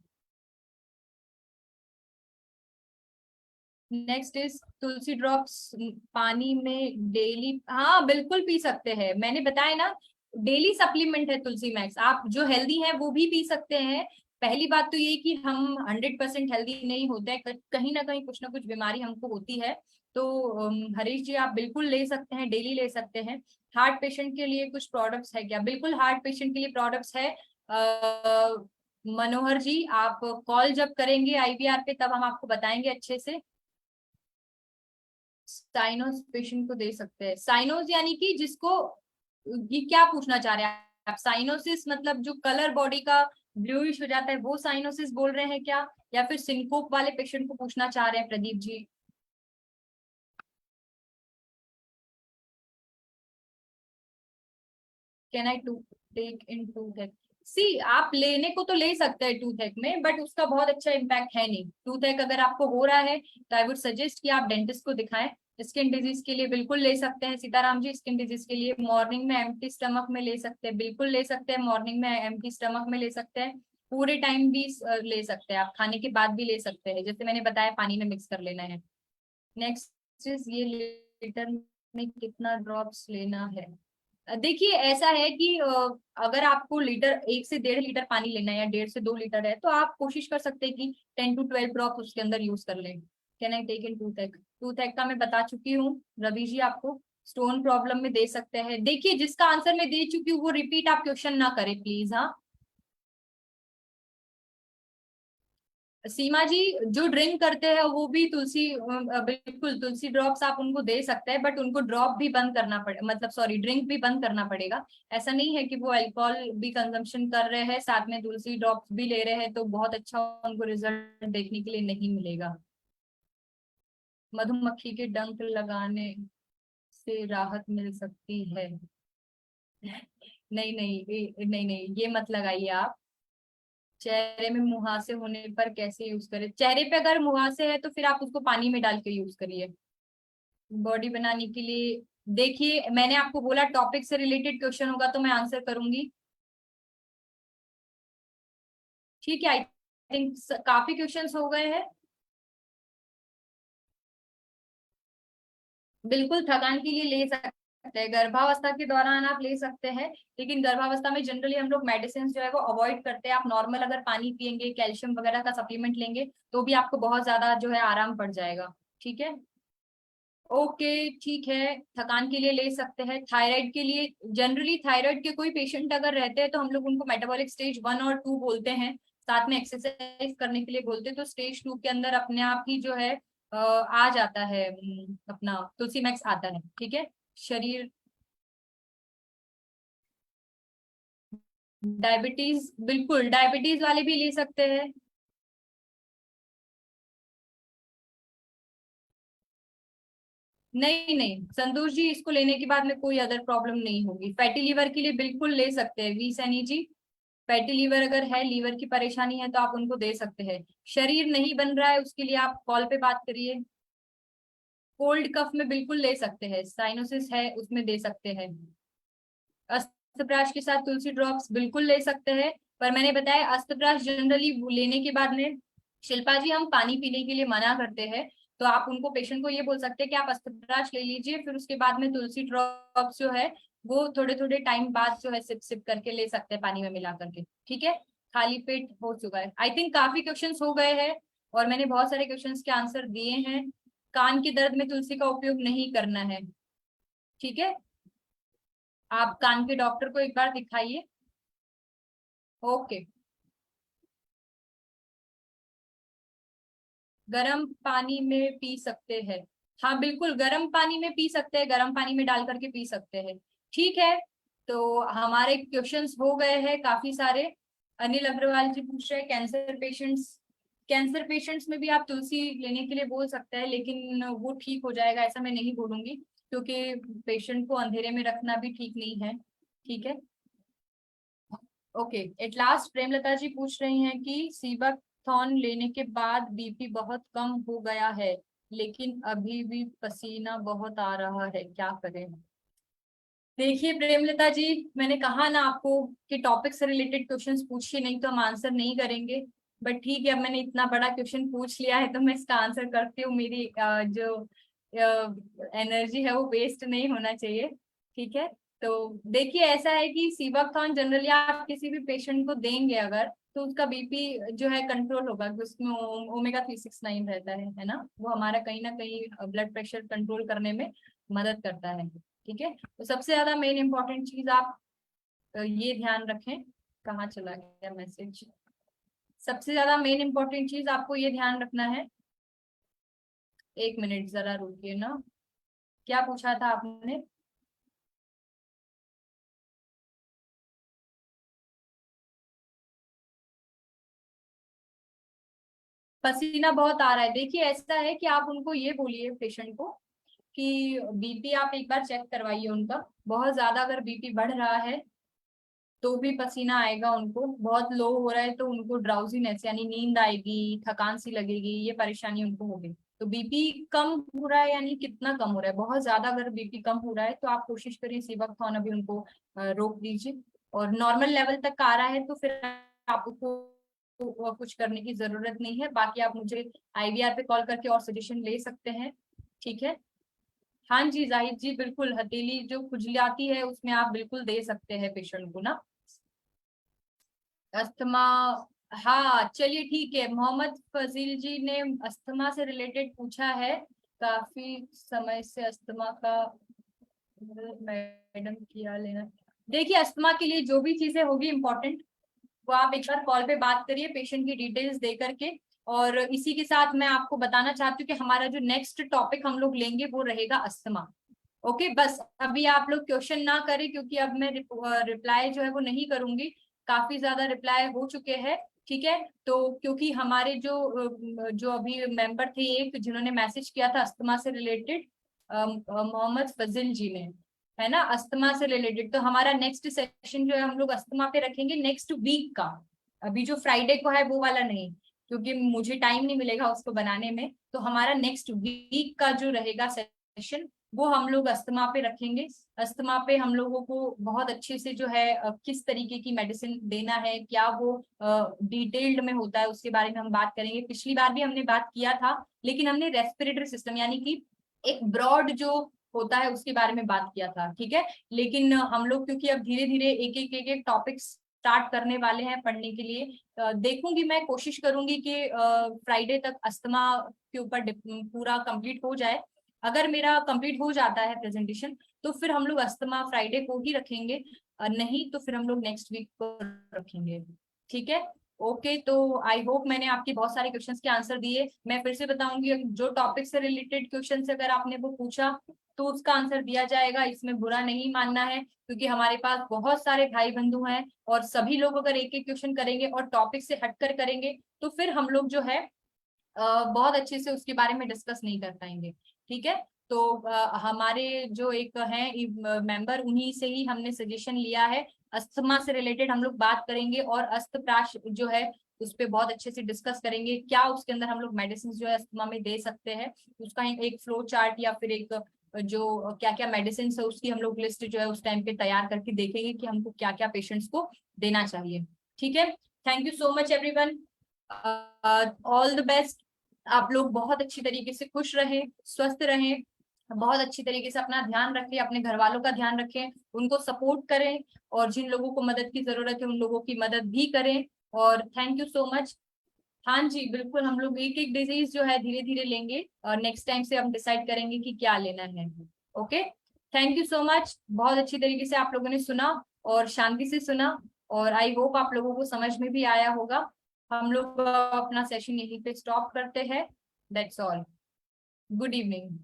नेक्स्ट इज तुलसी ड्रॉप्स पानी में डेली, हाँ बिल्कुल पी सकते हैं, मैंने बताया ना डेली सप्लीमेंट है तुलसी मैक्स। आप जो हेल्दी है वो भी पी सकते हैं, पहली बात तो ये कि हम 100% हेल्दी नहीं होते हैं, कहीं ना कुछ बीमारी हमको होती है। तो हरीश जी आप बिल्कुल ले सकते हैं, डेली ले सकते हैं। हार्ट पेशेंट के लिए कुछ प्रोडक्ट्स है क्या? बिल्कुल हार्ट पेशेंट के लिए प्रोडक्ट्स है। मनोहर जी आप कॉल जब करेंगे आईवीआर पे तब हम आपको बताएंगे अच्छे से। साइनोज पेशेंट को दे सकते हैं। साइनोज यानी कि जिसको, ये क्या पूछना चाह रहे हैं आप? साइनोसिस मतलब जो कलर बॉडी का ब्लूइश हो जाता है वो साइनोसिस बोल रहे हैं क्या, या फिर सिंकोप वाले पेशेंट को पूछना चाह रहे हैं Pradeep ji? Can I to take in tooth? सी आप लेने को तो ले सकते हैं टूथ में, बट उसका बहुत अच्छा इम्पैक्ट है नहीं। टूथ अगर आपको हो रहा है तो आई वुड सजेस्ट कि आप डेंटिस्ट को दिखाएं। स्किन डिजीज के लिए बिल्कुल ले सकते हैं सीताराम जी। स्किन डिजीज के लिए मॉर्निंग में एम्प्टी स्टमक में ले सकते हैं, बिल्कुल ले सकते हैं। मॉर्निंग में एम्प्टी स्टमक में ले सकते हैं, पूरे टाइम भी ले सकते हैं, आप खाने के बाद भी ले सकते हैं, जैसे मैंने बताया पानी में मिक्स कर लेना है। नेक्स्ट इज ये लीटर में कितना ड्रॉप्स लेना है? देखिए ऐसा है कि अगर आपको लीटर 1 से 1.5 लीटर पानी लेना है या 1.5 से 2 लीटर है तो आप कोशिश कर सकते हैं कि 10 to 12 ड्रॉप उसके अंदर यूज कर लें। Can I take in tooth? Tooth का मैं बता चुकी हूँ रवि जी आपको। स्टोन प्रॉब्लम में दे सकते हैं। देखिए जिसका आंसर मैं दे चुकी हूँ वो रिपीट आप क्वेश्चन ना करें प्लीज। हाँ सीमा जी, जो ड्रिंक करते हैं वो भी तुलसी बिल्कुल तुलसी ड्रॉप्स आप उनको दे सकते हैं, बट उनको ड्रॉप भी बंद करना पड़े, मतलब सॉरी ड्रिंक भी बंद करना पड़ेगा। ऐसा नहीं है कि वो अल्कोहल भी कंजम्पशन कर रहे हैं साथ में तुलसी ड्रॉप्स भी ले रहे हैं तो बहुत अच्छा उनको रिजल्ट देखने के लिए नहीं मिलेगा। मधुमक्खी के डंक लगाने से राहत मिल सकती है? नहीं नहीं नहीं नहीं ये मत लगाइए आप। चेहरे में मुहासे होने पर कैसे यूज करें? चेहरे पे अगर मुहासे है तो फिर आप उसको पानी में डाल के यूज करिए। बॉडी बनाने के लिए देखिए मैंने आपको बोला टॉपिक से रिलेटेड क्वेश्चन होगा तो मैं आंसर करूंगी। ठीक है, आई थिंक काफी क्वेश्चंस हो गए हैं। बिल्कुल थकान के लिए ले सकते हैं, गर्भावस्था के दौरान आप ले सकते हैं। लेकिन गर्भावस्था में जनरली हम लोग मेडिसिन जो है वो अवॉइड करते हैं। आप नॉर्मल अगर पानी पियेंगे, कैल्शियम वगैरह का सप्लीमेंट लेंगे तो भी आपको बहुत ज्यादा जो है आराम पड़ जाएगा। ठीक है, ओके ठीक है। थकान के लिए ले सकते हैं। थायराइड के लिए जनरली थायराइड के कोई पेशेंट अगर रहते हैं तो हम लोग उनको मेटाबॉलिक स्टेज 1 और 2 बोलते हैं, साथ में एक्सरसाइज करने के लिए बोलते हैं। तो स्टेज 2 के अंदर अपने आप ही जो है आ जाता है अपना तुलसी मैक्स आता है। ठीक है, शरीर डायबिटीज, बिल्कुल डायबिटीज वाले भी ले सकते हैं। नहीं नहीं संतोष जी, इसको लेने के बाद में कोई अदर प्रॉब्लम नहीं होगी। फैटी लीवर के लिए बिल्कुल ले सकते हैं V Saini ji. Fatty liver अगर है, लीवर की परेशानी है तो आप उनको दे सकते हैं। शरीर नहीं बन रहा है उसके लिए आप कॉल पे बात करिए। कोल्ड कफ में बिल्कुल ले सकते हैं, साइनोसिस है उसमें दे सकते हैं। अस्तप्राश के साथ तुलसी ड्रॉप्स बिल्कुल ले सकते हैं। पर मैंने बताया अस्तप्राश जनरली लेने के बाद में शिल्पा जी हम पानी पीने के लिए मना करते हैं। तो आप उनको पेशेंट को ये बोल सकते हैं कि आप अस्तप्राश ले लीजिए, फिर उसके बाद में तुलसी ड्रॉप्स जो है वो थोड़े थोड़े टाइम बाद जो है सिप सिप करके ले सकते हैं पानी में मिला करके। ठीक है, खाली पेट हो चुका है। आई थिंक काफी क्वेश्चंस हो गए हैं और मैंने बहुत सारे क्वेश्चंस के आंसर दिए हैं। कान के दर्द में तुलसी का उपयोग नहीं करना है। ठीक है, आप कान के डॉक्टर को एक बार दिखाइए। ओके, गर्म पानी में पी सकते हैं? हाँ बिल्कुल गर्म पानी में पी सकते हैं, गर्म पानी में डाल करके पी सकते हैं। ठीक है, तो हमारे क्वेश्चंस हो गए हैं काफी सारे। अनिल अग्रवाल जी पूछ रहे हैं कैंसर पेशेंट्स, कैंसर पेशेंट्स में भी आप तुलसी लेने के लिए बोल सकते हैं, लेकिन वो ठीक हो जाएगा ऐसा मैं नहीं बोलूंगी, क्योंकि पेशेंट को अंधेरे में रखना भी ठीक नहीं है। ठीक है, ओके। एट लास्ट प्रेमलता जी पूछ रही हैं कि सीबाथॉन लेने के बाद बीपी बहुत कम हो गया है लेकिन अभी भी पसीना बहुत आ रहा है, क्या करें? देखिए प्रेमलता जी, मैंने कहा ना आपको कि टॉपिक से रिलेटेड क्वेश्चंस पूछिए, नहीं तो हम आंसर नहीं करेंगे। बट ठीक है, अब मैंने इतना बड़ा क्वेश्चन पूछ लिया है तो मैं इसका आंसर करती हूँ। मेरी जो एनर्जी है वो वेस्ट नहीं होना चाहिए। ठीक है, तो देखिए ऐसा है कि सीबकथॉर्न जनरली आप किसी भी पेशेंट को देंगे अगर तो उसका बीपी जो है कंट्रोल होगा, कि उसमें ओमेगा 369 रहता है ना, वो हमारा कहीं ना कहीं ब्लड प्रेशर कंट्रोल करने में मदद करता है। ठीक है, तो सबसे ज्यादा मेन इंपॉर्टेंट चीज आप ये ध्यान रखें। कहाँ चला गया मैसेज? सबसे ज्यादा मेन इंपॉर्टेंट चीज आपको ये ध्यान रखना है। एक मिनट जरा रुकिए ना, क्या पूछा था आपने? पसीना बहुत आ रहा है। देखिए ऐसा है कि आप उनको ये बोलिए पेशेंट को कि बीपी आप एक बार चेक करवाइए उनका। बहुत ज्यादा अगर बीपी बढ़ रहा है तो भी पसीना आएगा उनको, बहुत लो हो रहा है तो उनको ड्राउजीनेस यानी नींद आएगी, थकान सी लगेगी, ये परेशानी उनको होगी। तो बीपी कम हो रहा है यानी कितना कम हो रहा है? बहुत ज्यादा अगर बीपी कम हो रहा है तो आप कोशिश करिए सिवकथॉन अभी उनको रोक दीजिए। और नॉर्मल लेवल तक आ रहा है तो फिर आपको कुछ करने की जरूरत नहीं है। बाकी आप मुझे आईवीआर पे कॉल करके और सजेशन ले सकते हैं। ठीक है। हाँ जी जाहिद जी, बिल्कुल हथेली जो खुजलाती है उसमें आप बिल्कुल दे सकते हैं पेशेंट को ना। अस्थमा, हाँ चलिए ठीक है। मोहम्मद फजील जी ने अस्थमा से रिलेटेड पूछा है, काफी समय से अस्थमा का मैडम किया लेना। देखिए अस्थमा के लिए जो भी चीजें होगी इम्पोर्टेंट वो आप एक बार कॉल पे बात करिए पेशेंट की डिटेल्स दे करके। और इसी के साथ मैं आपको बताना चाहती हूँ कि हमारा जो नेक्स्ट टॉपिक हम लोग लेंगे वो रहेगा अस्थमा। ओके, बस अभी आप लोग क्वेश्चन ना करें क्योंकि अब मैं रिप्लाई जो है वो नहीं करूंगी। काफी ज्यादा रिप्लाई हो चुके हैं। ठीक है, तो क्योंकि हमारे जो अभी मेंबर थे एक जिन्होंने मैसेज किया था अस्थमा से रिलेटेड, मोहम्मद फजिल जी ने, है ना, अस्थमा से रिलेटेड, तो हमारा नेक्स्ट सेशन जो है हम लोग अस्थमा पे रखेंगे नेक्स्ट वीक का। अभी जो फ्राइडे को है वो वाला नहीं, क्योंकि मुझे टाइम नहीं मिलेगा उसको बनाने में। तो हमारा नेक्स्ट वीक का जो रहेगा सेशन वो हम लोग अस्थमा पे रखेंगे। अस्थमा पे हम लोगों को बहुत अच्छे से जो है किस तरीके की मेडिसिन देना है, क्या वो डिटेल्ड में होता है उसके बारे में हम बात करेंगे। पिछली बार भी हमने बात किया था लेकिन हमने रेस्पिरेटरी सिस्टम यानी कि एक ब्रॉड जो होता है उसके बारे में बात किया था। ठीक है, लेकिन हम लोग क्योंकि अब धीरे धीरे एक एक टॉपिक्स स्टार्ट करने वाले हैं पढ़ने के लिए, देखूंगी मैं, कोशिश करूंगी कि फ्राइडे तक अस्थमा के ऊपर पूरा कंप्लीट हो जाए। अगर मेरा कंप्लीट हो जाता है प्रेजेंटेशन तो फिर हम लोग अस्थमा फ्राइडे को ही रखेंगे, नहीं तो फिर हम लोग नेक्स्ट वीक को रखेंगे। ठीक है, ओके। तो आई होप मैंने आपके बहुत सारे क्वेश्चंस के आंसर दिए। मैं फिर से बताऊंगी जो टॉपिक से रिलेटेड क्वेश्चन अगर आपने वो पूछा तो उसका आंसर दिया जाएगा, इसमें बुरा नहीं मानना है क्योंकि हमारे पास बहुत सारे भाई बंधु हैं और सभी लोग अगर एक एक क्वेश्चन करेंगे और टॉपिक से हटकर करेंगे तो फिर हम लोग जो है बहुत अच्छे से उसके बारे में डिस्कस नहीं कर पाएंगे। ठीक है, तो हमारे जो एक हैं मेंबर उन्हीं से ही हमने सजेशन लिया है। अस्थमा से रिलेटेड हम लोग बात करेंगे और अस्तप्राश जो है उस पर बहुत अच्छे से डिस्कस करेंगे, क्या उसके अंदर हम लोग मेडिसिन जो है अस्थमा में दे सकते हैं, उसका एक फ्लो चार्ट या फिर एक जो क्या क्या मेडिसिन है उसकी हम लोग लिस्ट जो है उस टाइम पे तैयार करके देखेंगे कि हमको क्या क्या पेशेंट्स को देना चाहिए। ठीक है, thank you so much everyone, all the best. आप लोग बहुत अच्छी तरीके से खुश रहें, स्वस्थ रहें, बहुत अच्छी तरीके से अपना ध्यान रखें, अपने घर वालों का ध्यान रखें, उनको सपोर्ट करें और जिन लोगों को मदद की जरूरत है उन लोगों की मदद भी करें। और थैंक यू सो मच। हाँ जी बिल्कुल, हम लोग एक एक डिजीज जो है धीरे धीरे लेंगे और नेक्स्ट टाइम से हम डिसाइड करेंगे कि क्या लेना है। Okay, thank you so much. बहुत अच्छी तरीके से आप लोगों ने सुना और शांति से सुना और आई होप आप लोगों को समझ में भी आया होगा। हम लोग अपना सेशन यहीं पे स्टॉप करते हैं। That's all, good evening.